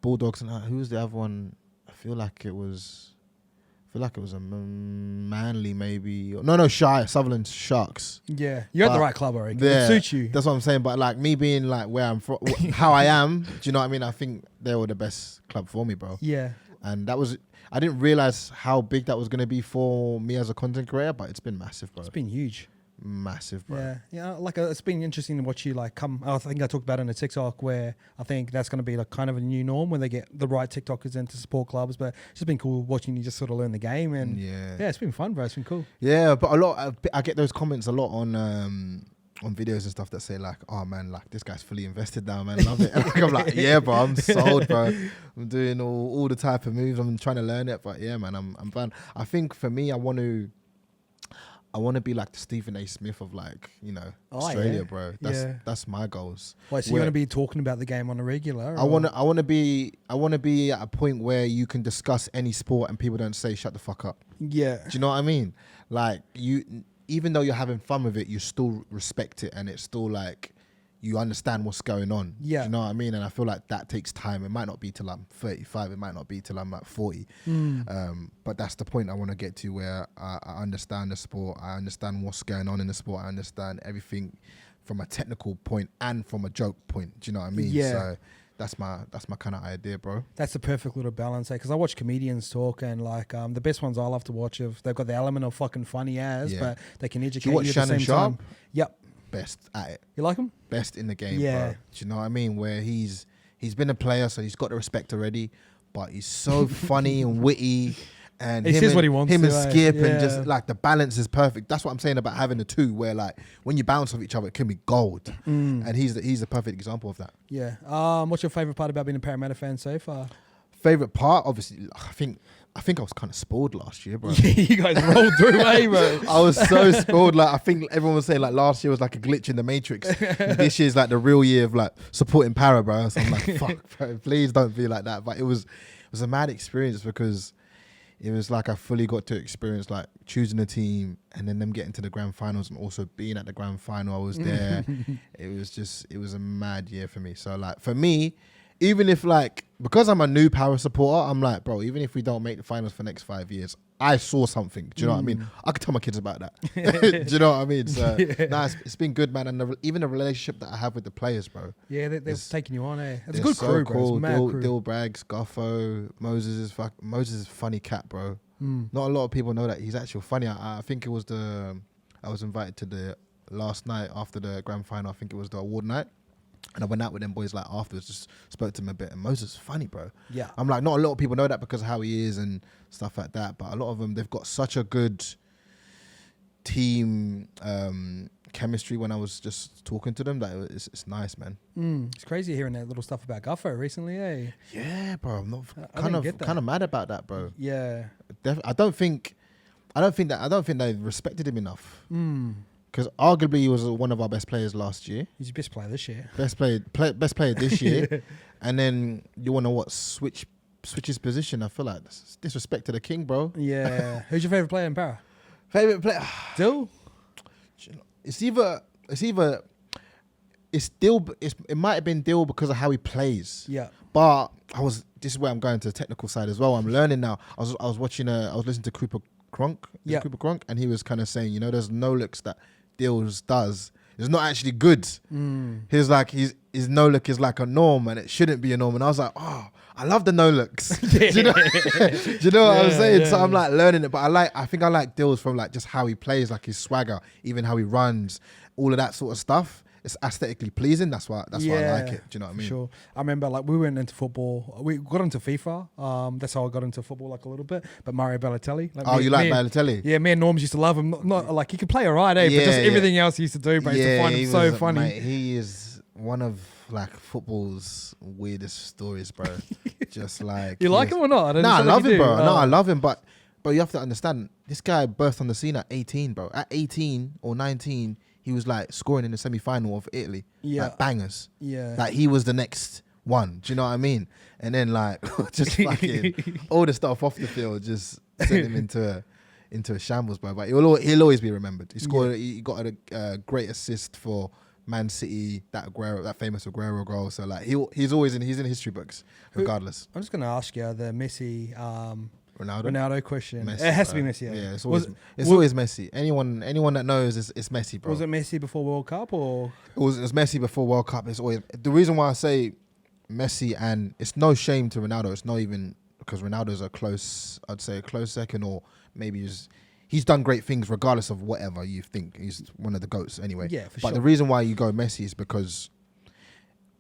Bulldogs and who was the other one? I feel like it was a Manly maybe. No, Sutherland Sharks. Yeah, you're at the right club, already. Yeah, it suits you. That's what I'm saying. But like me being like where I'm from, how I am, do you know what I mean? I think they were the best club for me, bro. Yeah. And that was. I didn't realize how big that was going to be for me as a content creator, but it's been massive, bro. It's been huge. Massive, bro. Yeah. Like it's been interesting to watch you like come. I think I talked about it in a TikTok where I think that's going to be like kind of a new norm when they get the right TikTokers in to support clubs. But it's just been cool watching you just sort of learn the game and yeah, it's been fun, bro. It's been cool. Yeah, but I get those comments a lot on videos and stuff that say like, oh man, like this guy's fully invested now, man. Love it. And I'm like, yeah, bro, I'm sold, bro. I'm doing all the type of moves. I'm trying to learn it, but yeah, man, I'm fun. I think for me, I want to I want to be like the Stephen A. Smith of like, Australia, bro. That's my goals. Wait, so you want to be talking about the game on a regular? I want to be at a point where you can discuss any sport and people don't say shut the fuck up. Yeah. Do you know what I mean? Like even though you're having fun with it, you still respect it, and it's still like you understand what's going on. Yeah. Do you know what I mean? And I feel like that takes time. It might not be till I'm 35. It might not be till I'm at 40. But that's the point I want to get to, where I understand the sport. I understand what's going on in the sport. I understand everything from a technical point and from a joke point. Do you know what I mean? Yeah. So that's my kind of idea, bro. That's the perfect little balance, because I watch comedians talk, and like the best ones I love to watch, they've got the element of fucking funny but they can educate Do you watch at Shannon the same Sharp? time. Yep. Best at it. You like him? Best in the game, Yeah. bro. Do you know what I mean? Where he's been a player, so he's got the respect already, but he's so funny and witty, and He says what he wants him to, and Skip, yeah. and just like the balance is perfect. That's what I'm saying about having the two, where like when you bounce off each other, it can be gold. And he's the perfect example of that. Yeah. What's your favorite part about being a Parramatta fan so far? Favorite part, obviously, I think I was kind of spoiled last year, bro. You guys rolled through, bro. I was so spoiled. Like, I think everyone was saying like last year was like a glitch in the Matrix. And this year's like the real year of like supporting Para, bro. So I'm like, fuck, bro, please don't feel like that. But it was a mad experience, because it was like I fully got to experience like choosing a team and then them getting to the grand finals, and also being at the grand final. I was there. It was a mad year for me. So like for me, even if like, because I'm a new Power supporter, I'm like, bro, even if we don't make the finals for the next 5 years, I saw something. Do you know what I mean? I could tell my kids about that. Do you know what I mean? So it's been good, man. And even the relationship that I have with the players, bro. Yeah, they've taken you on, eh? It's a good crew, bro. Cool. It's mad crew. Dill Braggs, Goffo, Moses is a funny cat, bro. Not a lot of people know that he's actually funny. I think it was I was invited to the last night after the grand final. I think it was the award night. And I went out with them boys like afterwards, just spoke to him a bit. And Moses is funny, bro. Yeah. I'm like, not a lot of people know that because of how he is and stuff like that. But a lot of them, they've got such a good team chemistry. When I was just talking to them, that it's nice, man. It's crazy hearing that little stuff about Guffo recently, eh? Yeah, bro. I'm not I kind of mad about that, bro. Yeah. I don't think they respected him enough. Because arguably he was one of our best players last year. He's your best player this year. Best player this year. And then you want to switch his position. I feel like that's disrespect to the king, bro. Yeah. Who's your favourite player in Para? Favorite player? Dill? It might have been Dill because of how he plays. Yeah. But this is where I'm going to the technical side as well. I'm learning now. I was listening to Cooper Cronk. Yeah. Cooper Cronk, and he was kind of saying, there's no looks that Dills does. It's not actually good. He's like, his no look is like a norm, and it shouldn't be a norm. And I was like, oh, I love the no looks. Do you know what I'm saying? So I'm like learning it, but I think I like Dills from like just how he plays, like his swagger, even how he runs, all of that sort of stuff. It's aesthetically pleasing. That's why I like it. Do you know what I mean? Sure. I remember like we went into football. We got into FIFA. That's how I got into football like a little bit. But Mario Balotelli. You like Balotelli? Yeah, me and Norms used to love him. Not like he could play alright, but just everything else he used to do, bro. I used to find him so funny. Mate, he is one of like football's weirdest stories, bro. Just like you like him or not? I love him, bro. No, I love him, but you have to understand, this guy burst on the scene at 18, bro. At 18 or 19. He was like scoring in the semi-final of Italy, like bangers. Yeah, like he was the next one. Do you know what I mean? And then like just fucking all the stuff off the field just sent him into a shambles, bro. But he'll always be remembered. He scored. He got a great assist for Man City, that famous Aguero goal. So like he's in history books, regardless. I'm just gonna ask you the Messi. Ronaldo question. Messi, it has to be Messi. Yeah, it's always Messi. Anyone that knows it's Messi, bro. Was it Messi before World Cup or? It was Messi before World Cup. It's always the reason why I say Messi, and it's no shame to Ronaldo. It's not even because Ronaldo's I'd say a close second, or maybe he's done great things regardless of whatever you think. He's one of the GOATs anyway. Yeah, for But sure. the reason why you go Messi is because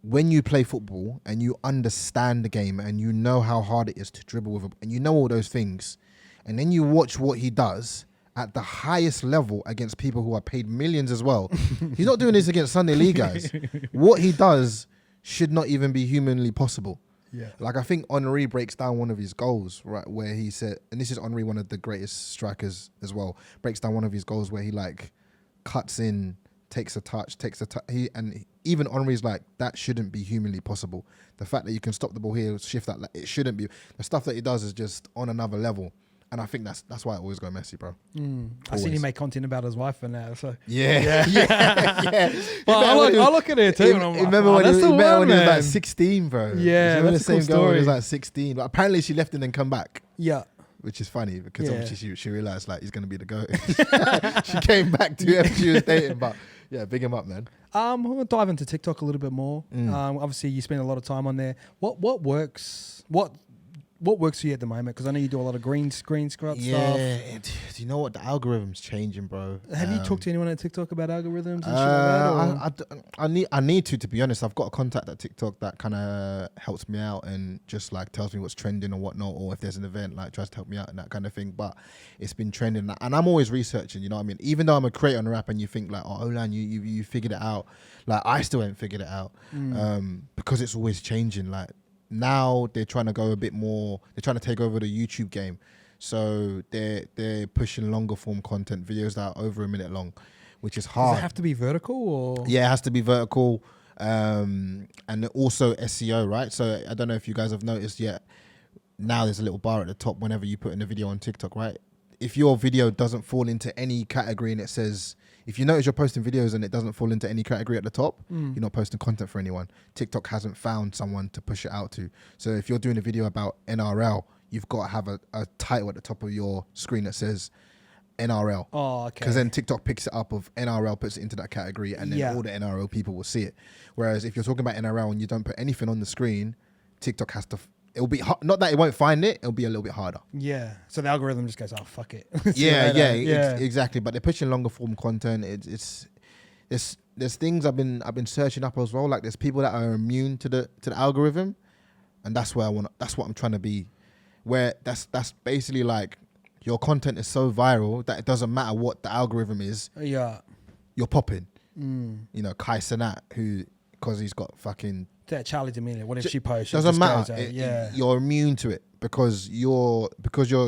when you play football and you understand the game and you know how hard it is to dribble with and you know all those things, and then you watch what he does at the highest level against people who are paid millions as well. He's not doing this against Sunday League guys. What he does should not even be humanly possible. Yeah. Like I think Henry breaks down one of his goals, right, where he said, and this is Henry, one of the greatest strikers as well, breaks down one of his goals where he like cuts in, takes a touch, even Henry's like, that shouldn't be humanly possible. The fact that you can stop the ball here, shift that, like, it shouldn't be. The stuff that he does is just on another level. And I think that's why I always go Messi, bro. I seen him make content about his wife and that. So yeah. Well, I look at it too. And I'm like, remember when he was like 16, bro? Yeah, remember that's the a same cool girl when he story. was like 16. But apparently she left and then come back. Yeah. Which is funny because Yeah. obviously she realized like he's gonna be the goat. She came back to whoever she was dating, but yeah, big him up, man. I'm gonna dive into TikTok a little bit more. Mm. Obviously, you spend a lot of time on there. What works? What works for you at the moment? Because I know you do a lot of green screen stuff. Do you know what? The algorithm's changing, bro. Have you talked to anyone at TikTok about algorithms and shit like that? Or? I need to be honest. I've got a contact at TikTok that kind of helps me out and just like tells me what's trending or whatnot, or if there's an event, like tries to help me out and that kind of thing. But it's been trending, and I'm always researching. You know what I mean? Even though I'm a creator on a rap, and you think like, oh, Olan, you figured it out. Like I still ain't figured it out because it's always changing. Like now they're trying to go a bit more. They're trying to take over the YouTube game. So they're pushing longer form content, videos that are over a minute long, which is hard. Does it have to be vertical or? Yeah, it has to be vertical, and also SEO, right? So I don't know if you guys have noticed yet. Now there's a little bar at the top whenever you put in a video on TikTok, right? If your video doesn't fall into any category and it says, if you notice you're posting videos and it doesn't fall into any category at the top, you're not posting content for anyone. TikTok hasn't found someone to push it out to. So if you're doing a video about NRL, you've got to have a title at the top of your screen that says NRL. Oh, okay. Because then TikTok picks it up of NRL, puts it into that category, and then all the NRL people will see it. Whereas if you're talking about NRL and you don't put anything on the screen, TikTok has to... It'll be not that it won't find it. It'll be a little bit harder. Yeah. So the algorithm just goes, oh fuck it. Exactly. But they're pushing longer form content. There's things I've been searching up as well. Like there's people that are immune to the algorithm, and that's where that's what I'm trying to be. Where that's basically like your content is so viral that it doesn't matter what the algorithm is. Yeah. You're popping. You know, Kai Cenat, who because he's got fucking. That Charlie D'Amelio, what if she posts? Doesn't matter. Yeah. You're immune to it because your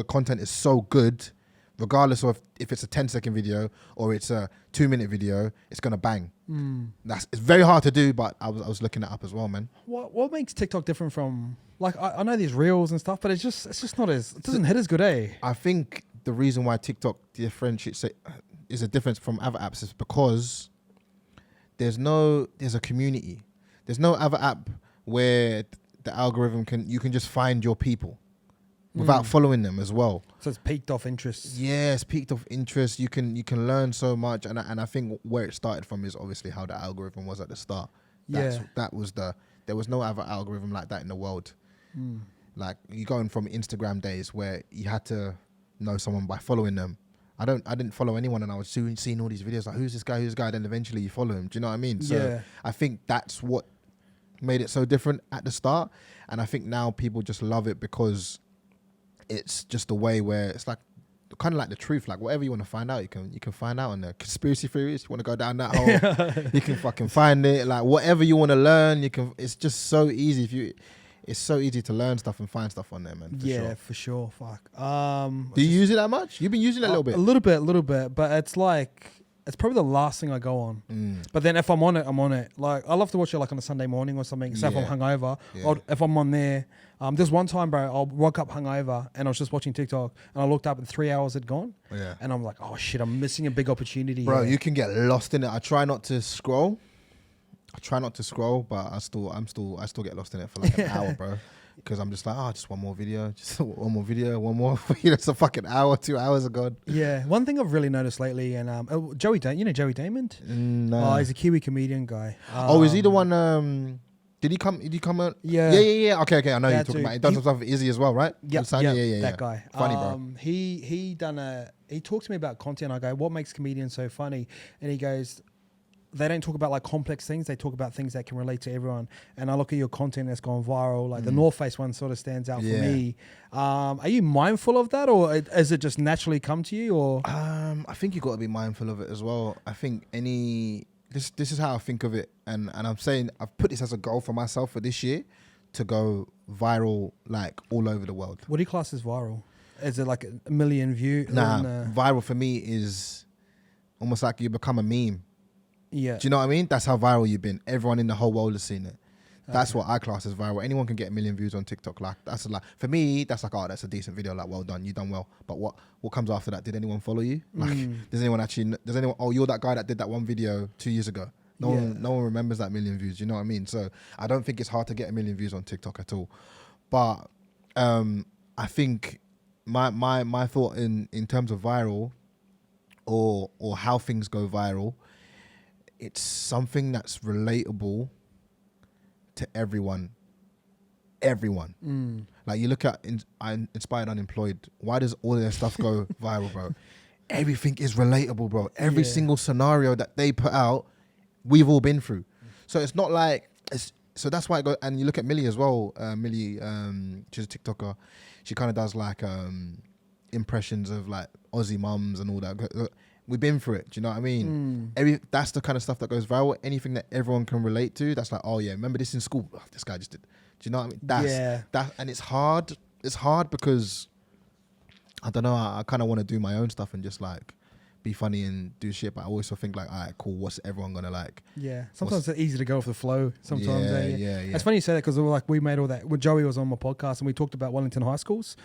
content is so good, regardless of if it's a 10-second video or it's a 2-minute video, it's gonna bang. It's very hard to do, but I was looking it up as well, man. What makes TikTok different from like I know there's reels and stuff, but it's just not as it doesn't hit as good, eh? I think the reason why TikTok differentiates is a difference from other apps is because there's a community. There's no other app where the algorithm you can just find your people without following them as well. So it's peaked off interest. Yeah, it's peaked off interest. You can learn so much, and I think where it started from is obviously how the algorithm was at the start. There was no other algorithm like that in the world. Like you going from Instagram days where you had to know someone by following them. I didn't follow anyone, and I was seeing all these videos like who's this guy, then eventually you follow him. Do you know what I mean? So I think that's what made it so different at the start, and I think now people just love it because it's just a way where it's like kind of like the truth. Like whatever you want to find out, you can find out. And the conspiracy theories, you want to go down that hole, you can fucking find it. Like whatever you want to learn, you can. It's just so easy. It's so easy to learn stuff and find stuff on there, man. For sure. Fuck. Do you use it that much? You've been using it a little bit. A little bit, but it's like it's probably the last thing I go on. But then if I'm on it, I'm on it. Like I love to watch it like on a Sunday morning or something. So if I'm hungover, if I'm on there. There's one time, bro, I'll woke up hungover and I was just watching TikTok and I looked up and 3 hours had gone. Yeah. And I'm like, oh shit, I'm missing a big opportunity. Bro, you can get lost in it. I try not to scroll, but I still get lost in it for like an hour, bro. Because I'm just like, just one more video. It's a fucking hour, 2 hours are gone. Yeah. One thing I've really noticed lately, and Joey Damon? No. He's a Kiwi comedian guy. Is he the one? Did he come out? Yeah. Yeah. Okay. I know you're talking about. He does stuff with Izzy as well, right? Yeah. That guy. Funny, bro. He talked to me about content. I go, what makes comedians so funny? And he goes, they don't talk about like complex things. They talk about things that can relate to everyone. And I look at your content that's gone viral. Like the North Face one sort of stands out for me. Are you mindful of that, or has it just naturally come to you? Or I think you got to be mindful of it as well. I think this is how I think of it, and I'm saying I've put this as a goal for myself for this year to go viral like all over the world. What do you class as viral? Is it like a million view? Nah, viral for me is almost like you become a meme. Yeah. Do you know what I mean? That's how viral you've been. Everyone in the whole world has seen it. That's what I class as viral. Anyone can get a million views on TikTok. Like that's like for me, that's like, oh, that's a decent video. Like, well done, you done well. But what comes after that? Did anyone follow you? Like, does anyone? Oh, you're that guy that did that one video 2 years ago. No one remembers that million views. You know what I mean? So I don't think it's hard to get a million views on TikTok at all. But I think my thought in terms of viral or how things go viral, it's something that's relatable to everyone. Like you look at Inspired Unemployed. Why does all their stuff go viral, bro? Everything is relatable, bro. Every single scenario that they put out, we've all been through. So it's not like so that's why it goes. And you look at Millie as well. Millie, she's a TikToker. She kind of does like impressions of like Aussie mums and all that. We've been through it. Do you know what I mean? That's the kind of stuff that goes viral. Anything that everyone can relate to. That's like, oh yeah, remember this in school? Oh, this guy just did. Do you know what I mean? And it's hard. It's hard because I don't know. I kind of want to do my own stuff and just like be funny and do shit. But I also think like, all right, cool. What's everyone gonna like? Yeah. Sometimes it's easy to go off the flow. Sometimes. Yeah. It's funny you say that because we made all that. Well, Joey was on my podcast and we talked about Wellington High Schools,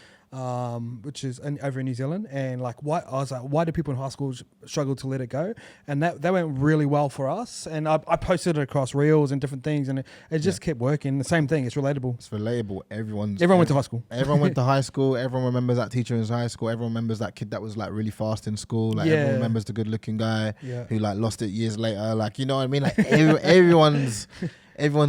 which is over in New Zealand, and like why do people in high schools struggle to let it go? And that went really well for us. And I posted it across reels and different things, and it just kept working. The same thing. It's relatable. It's relatable. Everyone went to high school. Everyone went to high school. Everyone remembers that teacher in high school. Everyone remembers that kid that was like really fast in school. Like everyone remembers the good-looking guy who like lost it years later. Like, you know what I mean? Like everyone's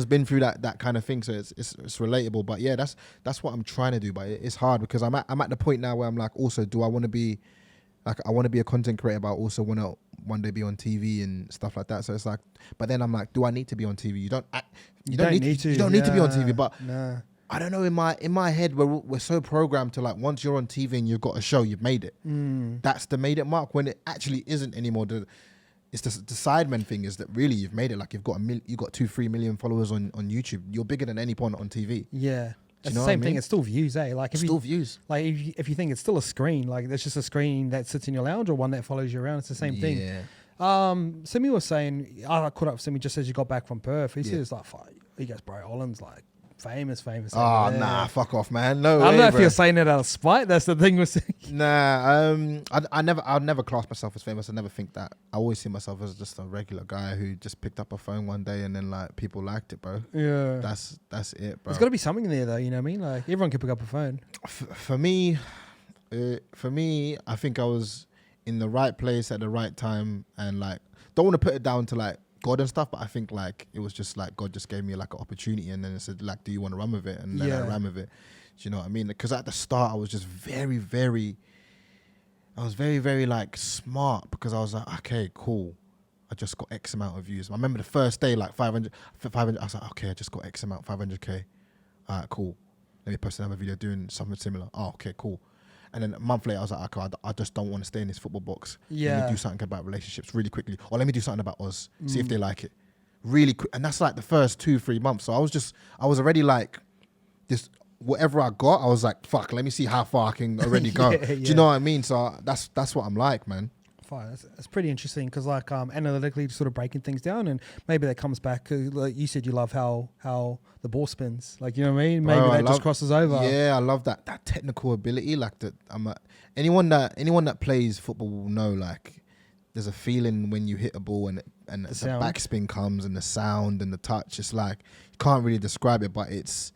been through that kind of thing, so it's relatable. But yeah, that's what I'm trying to do. But it's hard because I'm at the point now where I'm like, also, do I want to be like, I want to be a content creator, but I also want to one day be on TV and stuff like that. So it's like, but then I'm like, do I need to be on TV? You don't need to be on TV. But I don't know. In my head, we're so programmed to like, once you're on TV and you've got a show, you've made it. That's the made it mark, when it actually isn't anymore. It's the Sidemen thing is that really you've made it. Like you've got 2-3 million followers on YouTube. You're bigger than anyone on TV. Yeah. It's the same thing. It's still views, eh? Like views. Like if you think it's still a screen, like there's just a screen that sits in your lounge or one that follows you around. It's the same thing. Simi was saying, I caught up with Simi just as you got back from Perth. He says like, he goes, bro, Olan's like famous. Oh nah, fuck off, man. No, I don't know if bro. you're saying it out of spite. That's the thing with I'd never class myself as famous. I never think that. I always see myself as just a regular guy who just picked up a phone one day and then like people liked it, bro. Yeah, that's it, bro. There's got to be something there, though. You know what I mean? Like everyone can pick up a phone. For me, I think I was in the right place at the right time, and like don't want to put it down to like God and stuff, but I think like it was just like God just gave me like an opportunity, and then it said like, do you want to run with it? And then I ran with it. Do you know what I mean? Because at the start I was just very, very like smart, because I was like, okay, cool, I just got X amount of views. I remember the first day, like 500. I was like, okay, I just got X amount, 500k. All right, cool. Let me post another video doing something similar. Oh, okay, cool. And then a month later, I was like, okay, I just don't want to stay in this football box. Let me do something about relationships really quickly. Or let me do something about Oz. See if they like it. Really quick. And that's like the first 2-3 months. So I was already like, this, whatever I got, I was like, fuck, let me see how far I can already go. Do you know what I mean? So that's what I'm like, man. Fine. That's pretty interesting, because like analytically sort of breaking things down, and maybe that comes back. Like you said, you love how the ball spins. Like, you know what I mean? Maybe that just crosses over. Yeah, I love that technical ability. Like that, anyone that plays football will know. Like, there's a feeling when you hit a ball and the backspin comes and the sound and the touch. It's like you can't really describe it, but it's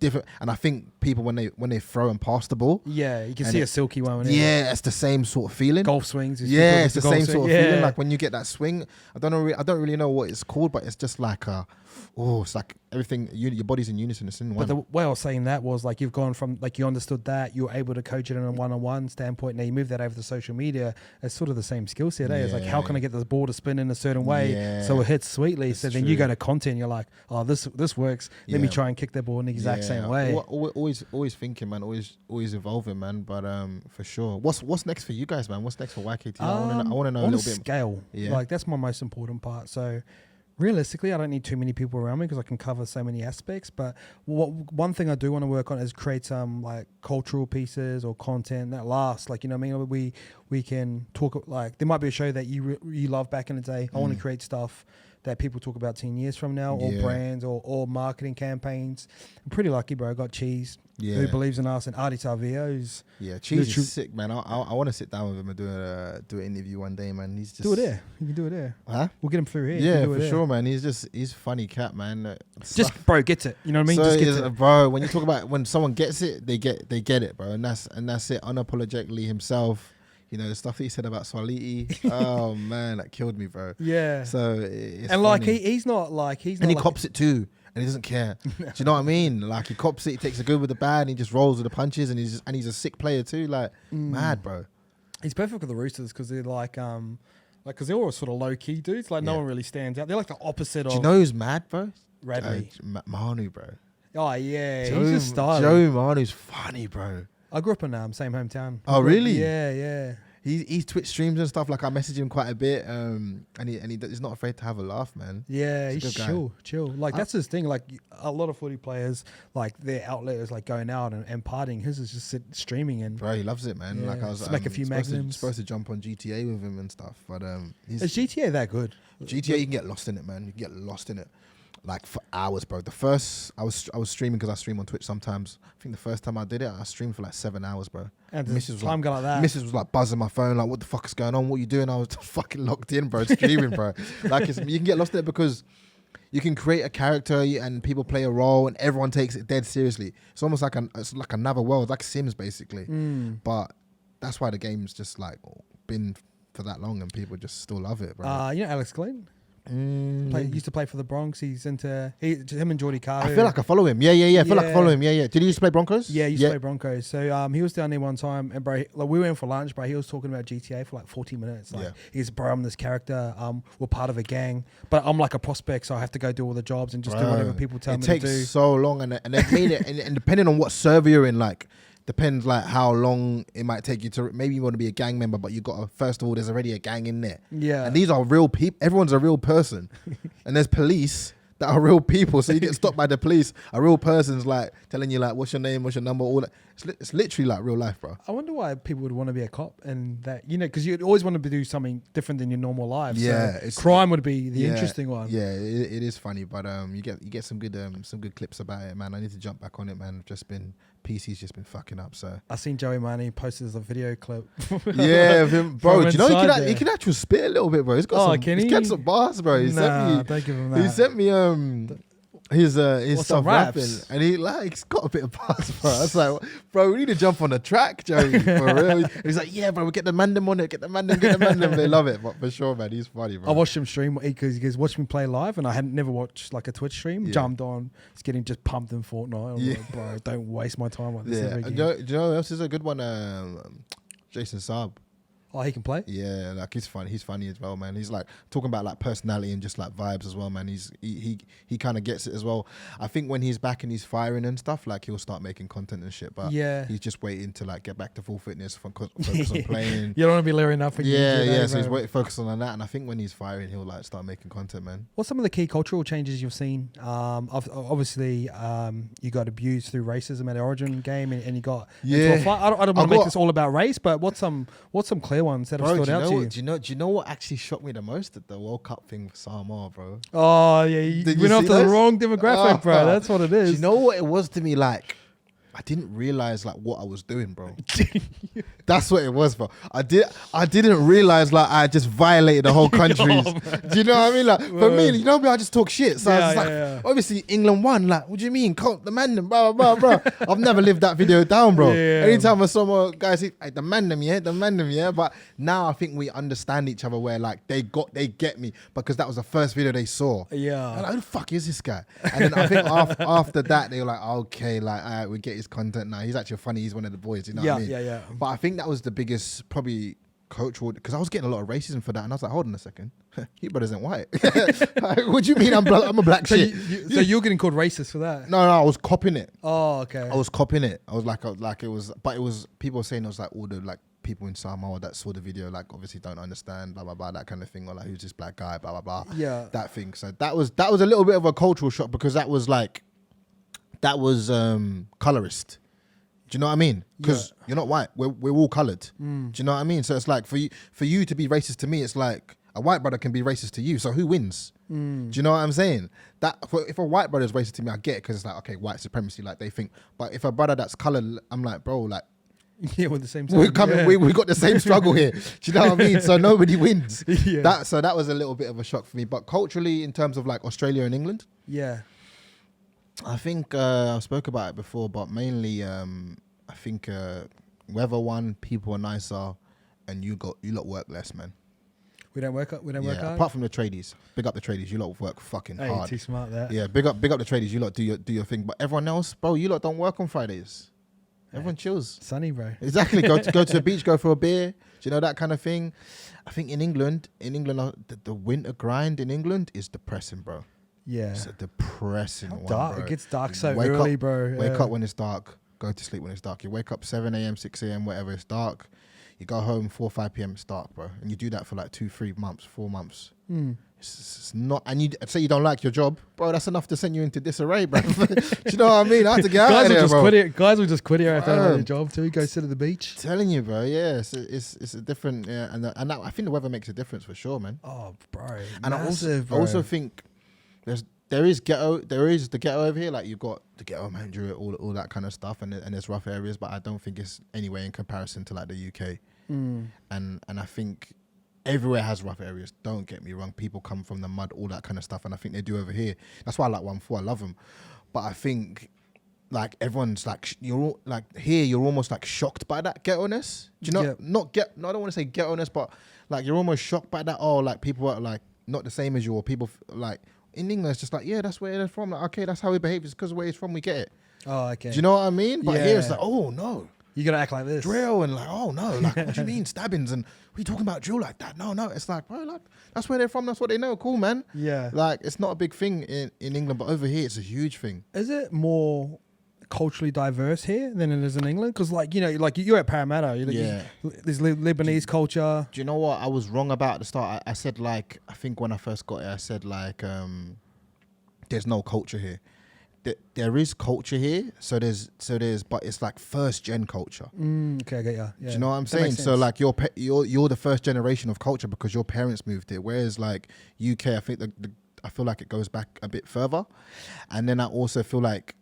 different. And I think people when they throw and pass the ball, you can see a silky one. It's the same sort of feeling. Golf swings. It's the same sort of feeling. Like when you get that swing, I don't really know what it's called, but it's just like it's like everything. Your body's in unison. It's in one. But the way I was saying that was like, you've gone from like, you understood that, you were able to coach it in a one-on-one standpoint. Now you move that over to social media. It's sort of the same skill set. It's like, how can I get this ball to spin in a certain way so it hits sweetly? So then you go to content, you're like, oh, this works. Let me try and kick that ball in the exact same way. Always thinking, man. Always evolving, man. But for sure. What's next for you guys, man? What's next for YKT? I want to know a little bit. Scale. Like that's my most important part. So Realistically, I don't need too many people around me because I can cover so many aspects. But one thing I do want to work on is create some like cultural pieces or content that lasts. Like, you know what I mean? We can talk, like there might be a show that you love back in the day. I want to create stuff that people talk about 10 years from now, or brands or marketing campaigns. I'm pretty lucky, bro. I got Cheese, who believes in us, and Artie Savio, who's Cheese is sick, man. I want to sit down with him and do an interview one day, man. He's just do it there. You can do it there. Huh? We'll get him through here. Yeah, for sure, man. He's funny cat, man. Just bro gets it. You know what I mean? So Just gets it, bro. When you talk about when someone gets it, they get it, bro. And that's it. Unapologetically himself. You know, the stuff that he said about Swaliti, oh man, that killed me, bro. Yeah. So it's and like funny. he's not like he's and not he like cops it too, and he doesn't care. Do you know what I mean? Like he cops it, he takes the good with the bad, and he just rolls with the punches, and he's a sick player too. Like mad, bro. He's perfect for the Roosters because they're like because they're all sort of low key dudes. Like no one really stands out. They're like the opposite of. Do you know who's mad, bro? Radley. Manu, bro. Oh yeah, Joe, he's just stylish. Joe Manu's funny, bro. I grew up in same hometown. Oh really? Yeah. He's Twitch streams and stuff. Like I message him quite a bit, and he's not afraid to have a laugh, man. Yeah, He's a he's good guy. chill. Like that's his thing. Like a lot of footy players, like their outlet is like going out and partying. His is just streaming and. Bro, he loves it, man. Yeah. Like I was Smack a few magnums. supposed to jump on GTA with him and stuff, but Is GTA that good? GTA, you can get lost in it, man. You can get lost in it, like for hours, bro. The first I was streaming because I stream on Twitch sometimes. I think the first time I did it, I streamed for like 7 hours, bro. And Mrs. time go like that. Mrs. was like buzzing my phone, like, "What the fuck is going on? What you doing?" I was fucking locked in, bro, streaming, bro. Like you can get lost in it because you can create a character and people play a role and everyone takes it dead seriously. It's almost like another world, like Sims basically. But that's why the game's just like been for that long and people just still love it, bro. You know Alex Glenn? Used to play for the Bronx. He's into him and Geordie Carter. I feel like I follow him. Yeah. I feel like I follow him. Yeah. Did he used to play Broncos? Yeah, he used to play Broncos. So he was down there one time, and bro, like we went for lunch, bro. He was talking about GTA for like 40 minutes. Like he's bro, I'm this character. We're part of a gang, but I'm like a prospect, so I have to go do all the jobs and just do whatever people tell me to do. It takes so long, and they've made it, and depending on what server you're in, like. Depends like how long it might take you to maybe you want to be a gang member, but you got to first of all there's already a gang in there. Yeah. And these are real people. Everyone's a real person. And there's police that are real people. So you get stopped by the police. A real person's like telling you like what's your name, what's your number, all that. It's literally like real life, bro. I wonder why people would want to be a cop and that, you know, because you'd always want to do something different than your normal life. Yeah. So crime would be the interesting one. Yeah, it is funny, but you get some good clips about it, man. I need to jump back on it, man. PC's just been fucking up, so. I seen Joey Mane posted a video clip. Yeah, of him, bro. Do you know he there. can actually spit a little bit, bro. He's got he's got some bars, bro. He don't give him that. He sent me his stuff rapping, raps? and he's got a bit of bars, bro. I was like, bro, we need to jump on the track, Joey, for real. He's like, yeah, bro, we get the mandem on it, get the mandem. They love it, but for sure, man, he's funny, bro. I watched him stream because he goes, watch me play live, and I hadn't never watched like a Twitch stream. Yeah. Jumped on, he's getting just pumped in Fortnite. I'm like, bro, don't waste my time like this ever again. Do you know who else is a good one? Jason Saab. Oh, he can play? Yeah, like he's funny. He's funny as well, man. He's like talking about like personality and just like vibes as well, man. He kind of gets it as well. I think when he's back and he's firing and stuff, like he'll start making content and shit. But he's just waiting to like get back to full fitness, focus on playing. You don't want to be leering up. So he's focusing on that. And I think when he's firing, he'll like start making content, man. What's some of the key cultural changes you've seen? Obviously, you got abused through racism at the Origin game, and you got into a fight. I don't want to make this all about race, but what's some clear ones that have stood out to you? Do you know what actually shocked me the most at the World Cup thing for Samoa, bro? Oh yeah, you went after the wrong demographic, bro. That's what it is. Do you know what it was to me? Like, I didn't realize like what I was doing, bro. That's what it was, bro. I didn't realize like I just violated the whole countries. Do you know what I mean? Like for me, you know me, I just talk shit. So I was like, obviously England won. Like, what do you mean? The man them, blah blah blah, bro. I've never lived that video down, bro. Anytime I saw more guys say, hey, the man them, yeah. But now I think we understand each other where like they get me because that was the first video they saw. Yeah. I'm like, who the fuck is this guy? And then I think after that they were like, okay, like all right, we get his content now. He's actually funny. He's one of the boys. You know what I mean? Yeah. But I think that was the biggest probably cultural because I was getting a lot of racism for that, and I was like, hold on a second, he but isn't white. Like, what do you mean I'm a black shit? So you're getting called racist for that? No, I was copying it. Oh, okay. I was copying it. I was like it was, but it was people were saying it was like all the like people in Samoa that saw the video, like obviously don't understand, blah blah bh, that kind of thing, or like who's this black guy, blah blah blah. Yeah. That thing. So that was a little bit of a cultural shock because that was colorist. Do you know what I mean? Because you're not white. We're all colored. Do you know what I mean? So it's like for you to be racist to me, it's like a white brother can be racist to you. So who wins? Do you know what I'm saying? If a white brother is racist to me, I get it because it's like, okay, white supremacy, like they think. But if a brother that's colored, I'm like, bro, like, yeah, we're the same. we're coming. We got the same struggle here. Do you know what I mean? So nobody wins. Yeah. That was a little bit of a shock for me. But culturally, in terms of like Australia and England, Yeah. I think I spoke about it before, but mainly I think weather one, people are nicer, and you lot work less, man. We don't work hard. Apart from the tradies, big up the tradies. You lot work fucking Hey, hard. too smart that. Yeah, big up the tradies. You lot do your thing. But everyone else, bro, you lot don't work on Fridays. Everyone chills. Sunny, bro. Exactly. Go to the beach, go for a beer. Do you know that kind of thing? I think in England, the winter grind in England is depressing, bro. Yeah. It's a depressing one, Dark. bro. It gets dark so Wake early, up, bro. Wake up when it's dark. Go to sleep when it's dark. You wake up 7 a.m., 6 a.m., whatever, it's dark. You go home 4 or 5 p.m., it's dark, bro. And you do that for like 2, 3 months, 4 months. It's not, and you say you don't like your job, bro, that's enough to send you into disarray, bro. Do you know what I mean? I have to get out of there, bro. Guys will just quit here after Bro. their job too. Go sit at the beach. Telling you, bro. Yeah, it's a different, yeah, and that, I think the weather makes a difference for sure, man. Oh, bro. And Massive, I also think there is the ghetto over here. Like you've got the ghetto manager, all that kind of stuff, and there's rough areas, but I don't think it's anywhere in comparison to like the UK. And I think everywhere has rough areas. Don't get me wrong. People come from the mud, all that kind of stuff, and I think they do over here. That's why I like 1-4. I love them, but I think like everyone's like you're all, like here. You're almost like shocked by that ghetto-ness. Do you know? Yeah. No, I don't want to say ghetto-ness, but like you're almost shocked by that. Oh, like people are like not the same as you, or people like. In England, it's just like, yeah, that's where they're from. Like, okay, that's how he behaves. It's because of where he's from, we get it. Oh, okay. Do you know what I mean? But Yeah. here it's like, oh, no. You gotta act like this. Drill and like, oh, no. Like, what do you mean stabbings? And what are you talking about drill like that? No. It's like, bro, like, that's where they're from. That's what they know. Cool, man. Yeah. Like, it's not a big thing in England, but over here, it's a huge thing. Is it more culturally diverse here than it is in England? Because like, you know, like you're at Parramatta. There's Lebanese culture. Do you know what? I was wrong about at the start. I said, like, I think when I first got here, I said, like, there's no culture here. There is culture here, so there's, but it's like first gen culture. Okay, I get ya. Yeah. Do you know what I'm That saying? makes So sense. like you're the first generation of culture because your parents moved here. Whereas like UK, I think I feel like it goes back a bit further, and then I also feel like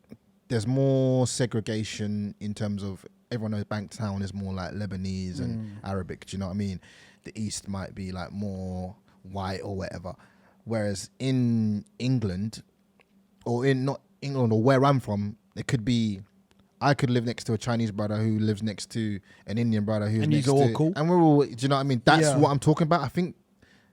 there's more segregation in terms of everyone knows Bankstown is more like Lebanese and Arabic. Do you know what I mean? The East might be like more white or whatever. Whereas in England, or in not England or where I'm from, it could be, I could live next to a Chinese brother who lives next to an Indian brother who's And you next go all to, cool? and we're all, do you know what I mean? That's Yeah. what I'm talking about. I think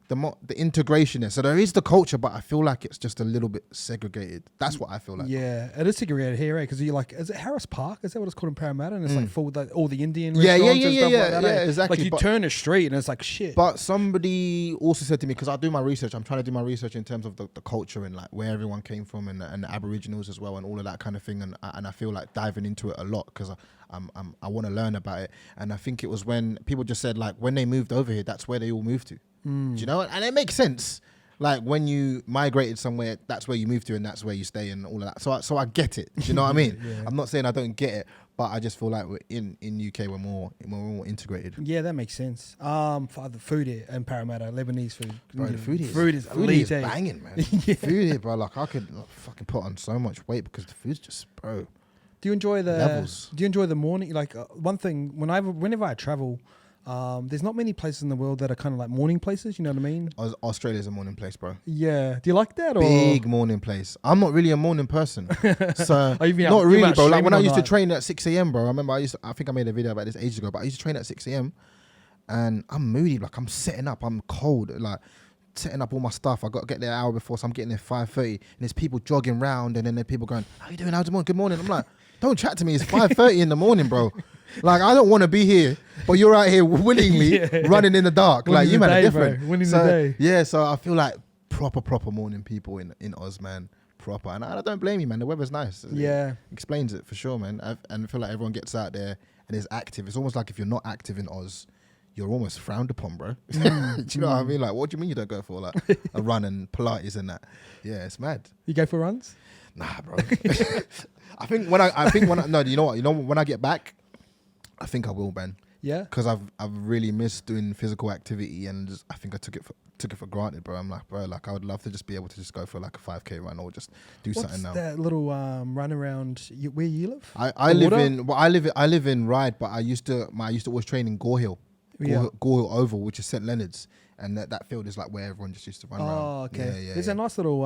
the integration is, so there is the culture, but I feel like it's just a little bit segregated. That's what I feel like. Yeah, it is segregated here, right? Because you like, is it Harris Park? Is that what it's called in Parramatta? And it's like full with all the Indian Yeah, restaurants and stuff yeah, like that. yeah, eh? exactly, Like you but- turn a street and it's like shit. But somebody also said to me, because I do my research, I'm trying to do my research in terms of the culture and like where everyone came from and the Aboriginals as well and all of that kind of thing. And I feel like diving into it a lot because I want to learn about it. And I think it was when people just said like when they moved over here, that's where they all moved to. Do you know? And it makes sense. Like when you migrated somewhere, that's where you move to and that's where you stay and all of that. So I get it. Do you know what I mean? Yeah. I'm not saying I don't get it, but I just feel like we're in UK we're more integrated. Yeah, that makes sense. For the food here in Parramatta, Lebanese food. Bro, the food is elite, eh? banging, man. Food here, bro. Like I could fucking put on so much weight because the food's just, bro. Do you enjoy the Levels. Do you enjoy the morning? Like one thing, whenever I travel, there's not many places in the world that are kind of like morning places. You know what I mean? Australia's a morning place, bro. Yeah. Do you like that? Or Big morning place. I'm not really a morning person, so Oh, you've been out- not you've been really, out bro. Like streaming when I all used to night. train at 6 a.m, bro. I remember I think I made a video about this ages ago, but I used to train at 6 a.m. and I'm moody. Like I'm setting up. I'm cold. Like setting up all my stuff. I got to get there an hour before, so I'm getting there 5:30, and there's people jogging round, and then there are people going, "How you doing? How's the morning? Good morning." I'm like, don't chat to me. It's 5:30 in the morning, bro. Like I don't want to be here, but you're out here willingly Yeah. running in the dark. Winning Like you the man are day, bro. different. Winning the So, day. yeah, so I feel like proper morning people in Oz, man. Proper, and I don't blame you, man. The weather's nice. Yeah. It explains it for sure, man. And I feel like everyone gets out there there's active. It's almost like if you're not active in Oz, you're almost frowned upon, bro. Do you know what I mean? Like, what do you mean you don't go for like a run and Pilates and that? Yeah, it's mad. You go for runs? Nah, bro. I think when no, you know what? When I get back, I think I will, Ben. Yeah. Because I've really missed doing physical activity, and just, I think I took it for granted, bro. I'm like, bro, like I would love to just be able to just go for like a 5K run or just do something now. What's that little run around where you live? I live in Ryde, but I used to always train in Gore Hill. Gore Hill Oval, which is St Leonard's, and that field is like where everyone just used to run around. Oh, okay. Yeah, There's a nice little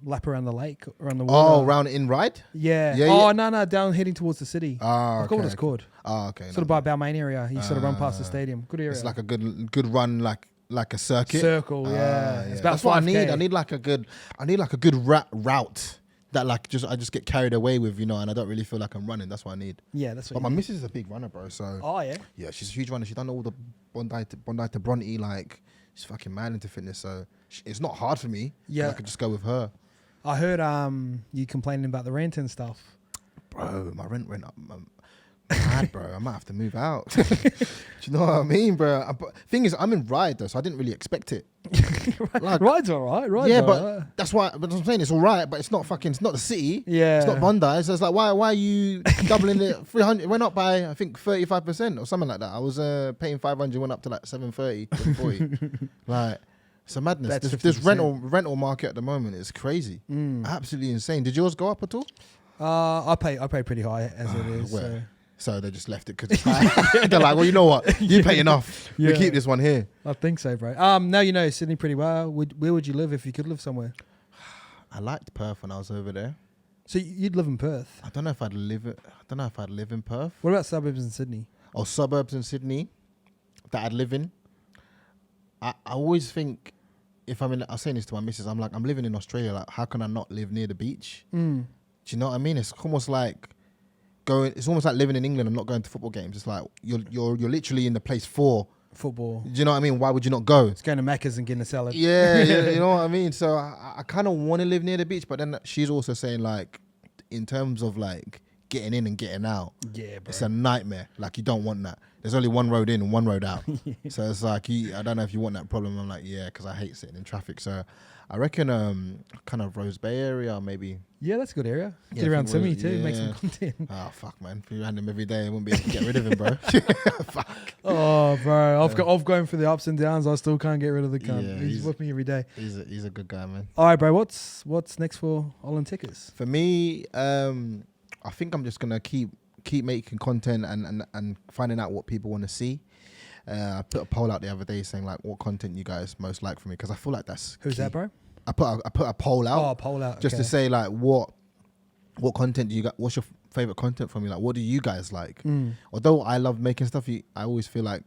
lap around the lake, around the Oh, water. around in Ryde? Yeah. Yeah, Oh, yeah. no, down heading towards the city. Ah, I forgot what it's called. Oh, okay. Sort of by Balmain area. You sort of run past the stadium. Good area. It's like a good run, like a circuit. Circle, yeah. It's about That's what I 5K. need. I need like a good route that like I just get carried away with, and I don't really feel like I'm running. That's what I need. Yeah, that's what But my you need. missus is a big runner, bro. So Oh, yeah? yeah, she's a huge runner. She's done all the Bondi to Bronte, like she's fucking mad into fitness. So it's not hard for me. Yeah. I could just go with her. I heard you complaining about the rent and stuff. Bro, my rent went up. Mad, bro. I might have to move out. Do you know what I mean, bro? Thing is, I'm in Ryde though, so I didn't really expect it. Like, Ride's all right. Ride's yeah, all but right. that's why. But I'm saying it's all right, but it's not the city. Yeah. It's not Bondi. So it's like, why are you doubling it? 300 it went up by I think 35% or something like that. I was paying 500, went up to like 730, 740. Like, it's a madness. That's This 50%. rental market at the moment is crazy. Absolutely insane. Did yours go up at all? I pay pretty high as it is. Where? So. So they just left it because it's high. They're like, well, you know what? You pay enough. Yeah. We keep this one here. I think so, bro. Now you know Sydney pretty well. Where would you live if you could live somewhere? I liked Perth when I was over there. So you'd live in Perth. I don't know if I'd live in Perth What about suburbs in Sydney? or suburbs in Sydney that I'd live in. I always think if I was saying this to my missus, I'm like, I'm living in Australia. Like, how can I not live near the beach? Do you know what I mean? It's almost like it's almost like living in England and not going to football games. It's like you're literally in the place for Football. Do you know what I mean? Why would you not go? It's going to Macca's and getting a salad. Yeah, you know what I mean? So I kind of want to live near the beach, but then she's also saying like, in terms of like getting in and getting out, Yeah, bro. it's a nightmare. Like, you don't want that. There's only one road in and one road out. So it's like, I don't know if you want that problem. I'm like, yeah, because I hate sitting in traffic. So I reckon kind of Rose Bay area maybe. Yeah, that's a good area. Yeah, Get I around think Simi Rose- too. Make yeah. some content. Oh, fuck, man. If you ran him every day, I wouldn't be able to get rid of him, bro. Fuck. Oh, bro. I've gone through the ups and downs. I still can't get rid of the cunt. Yeah, he's with me every day. He's a good guy, man. All right, bro. What's next for Olan Tekkers? For me, I think I'm just going to keep making content and finding out what people want to see. I put a poll out the other day saying like what content you guys most like from me, because I feel like that's Who's key. that, bro? I put a poll out. Oh, poll out. Just okay. to say like what content do you got? What's your favorite content from me? Like, what do you guys like? Although I love making stuff, I always feel like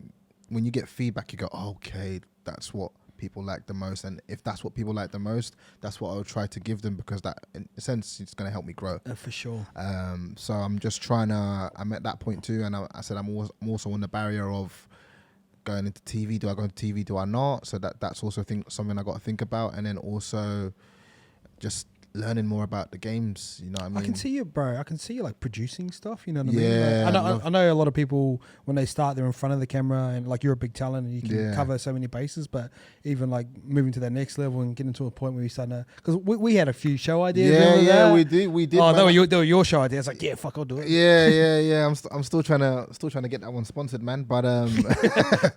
when you get feedback, you go, okay, that's what people like the most, and if that's what people like the most, that's what I'll try to give them, because that in a sense it's going to help me grow. For sure. So I'm just trying to. I'm at that point too, and I said I'm also on the barrier of going into TV. Do I go into TV? Do I not? So that's also something I got to think about, and then also just learning more about the games. You know what I mean? I can see you, bro. I can see you like producing stuff. You know what I Yeah, mean? Like, I love- I know a lot of people when they start, they're in front of the camera, and like you're a big talent, and you can Yeah. cover so many bases. But even like moving to that next level and getting to a point where you start to, because we had a few show ideas. remember that? we did. Oh, man. they were your show ideas. Like, yeah, fuck, I'll do it. Yeah. I'm still trying to get that one sponsored, man. But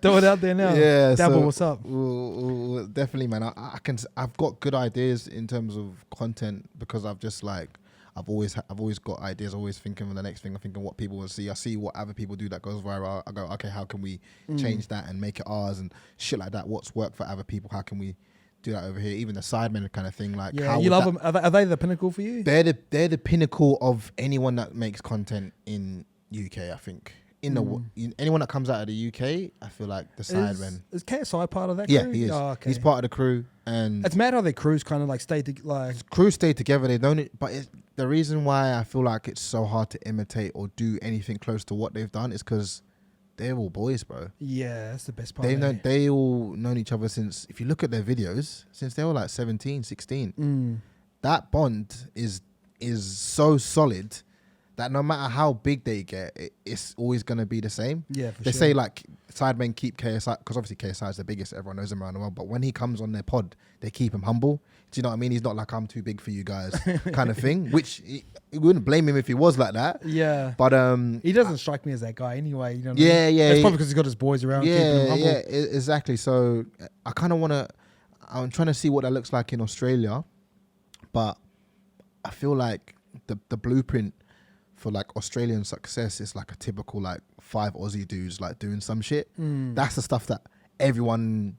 Throw it out there now. yeah, Dabble, so what's up? we'll definitely, man. I've got good ideas in terms of content, because I've always got ideas. Always thinking of the next thing. I'm thinking what people will see. I see what other people do that goes viral. I go, okay, how can we change that and make it ours and shit like that? What's worked for other people? How can we do that over here? Even the Sidemen kind of thing. Like, Yeah, how you would love that- them. Are they the pinnacle for you? They're the pinnacle of anyone that makes content in UK. I think anyone that comes out of the UK, I feel like the Sidemen. Is KSI part of that crew? Yeah, he is. Oh, okay. He's part of the crew, and It's mad how their crews kind of like stay like. crew stay together. They don't. But the reason why I feel like it's so hard to imitate or do anything close to what they've done is because they're all boys, bro. Yeah, that's the best part. They all known each other since. If you look at their videos, since they were like 17, 16. That bond is so solid that no matter how big they get, it's always going to be the same. Yeah, for They sure. say like Sidemen keep KSI, because obviously KSI is the biggest, everyone knows him around the world, but when he comes on their pod, they keep him humble. Do you know what I mean? He's not like, I'm too big for you guys kind of thing, which we wouldn't blame him if he was like that. Yeah. But he doesn't strike me as that guy anyway. You know what I yeah, mean? yeah. It's probably because he's got his boys around. keeping him humble. Exactly. So I kind of want to, I'm trying to see what that looks like in Australia, but I feel like the blueprint for like Australian success is like a typical like 5 Aussie dudes like doing some shit. That's the stuff that everyone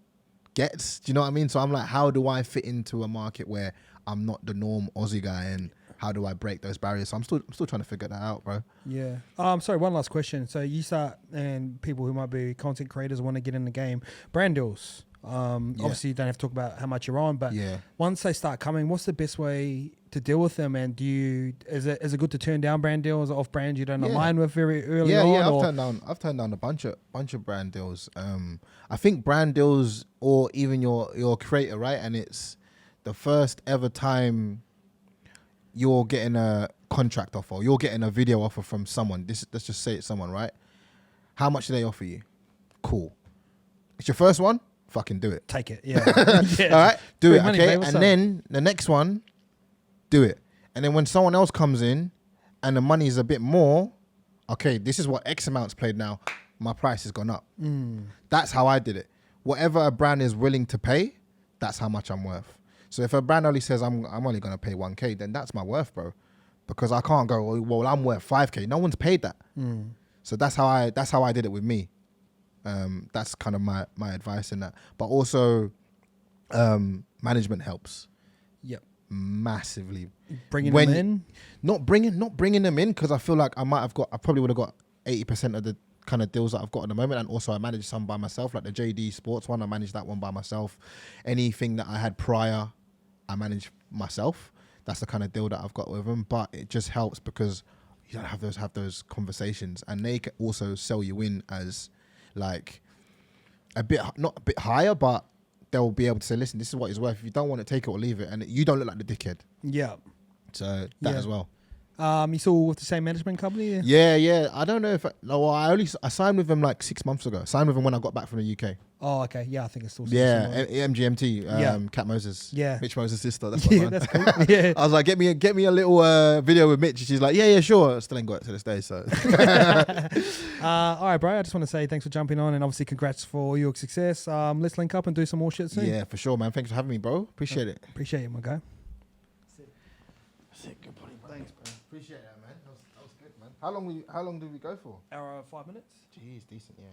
gets. Do you know what I mean? So I'm like, how do I fit into a market where I'm not the norm Aussie guy, and how do I break those barriers? So I'm still trying to figure that out, bro. Yeah. Sorry, one last question. So you start, and people who might be content creators want to get in the game, brand deals. Obviously you don't have to talk about how much you're on, but once they start coming, what's the best way to deal with them? And is it good to turn down brand deals or off brands you don't align with very early on? Yeah, I've turned down a bunch of brand deals. I think brand deals, or even your creator, right? And it's the first ever time you're getting a contract offer, or you're getting a video offer from someone. Let's just say it's someone, right? How much do they offer you? Cool. It's your first one. Fucking do it. Take it. Yeah. All right. Do it. Money, Okay. mate, And then the next one, do it. And then when someone else comes in and the money is a bit more, okay, this is what X amount's played now. My price has gone up. That's how I did it. Whatever a brand is willing to pay, that's how much I'm worth. So if a brand only says I'm only going to pay 1K, then that's my worth, bro. Because I can't go, well, I'm worth 5K. No one's paid that. So that's how I did it with me. That's kind of my advice in that. But also, management helps. Yep. Massively. Bringing them in? Not bringing them in, because I feel like I probably would have got 80% of the kind of deals that I've got at the moment. And also I manage some by myself, like the JD Sports one. I managed that one by myself. Anything that I had prior, I manage myself. That's the kind of deal that I've got with them. But it just helps because you don't have those conversations, and they can also sell you in as like not a bit higher, but they'll be able to say, listen, this is what it's worth. If you don't want to take it or leave it, and you don't look like the dickhead. Yeah. So that as well. You still with the same management company? Yeah. I don't know if I signed with them like 6 months ago. Signed with them when I got back from the UK. Oh, okay. Yeah, I think it's still. MGMT. Cat Moses. Yeah. Mitch Moses' sister. That's what that's cool. Yeah. I was like, get me a little video with Mitch. And she's like, yeah, sure. Still ain't got it to this day. So. All right, bro. I just want to say thanks for jumping on, and obviously congrats for all your success. Let's link up and do some more shit soon. Yeah, for sure, man. Thanks for having me, bro. Appreciate it. Appreciate it, my guy. Sick. Good body, bro. Thanks, bro. Appreciate that, man. That was good, man. How long did we go for? Hour 5 minutes. Jeez, decent. Yeah.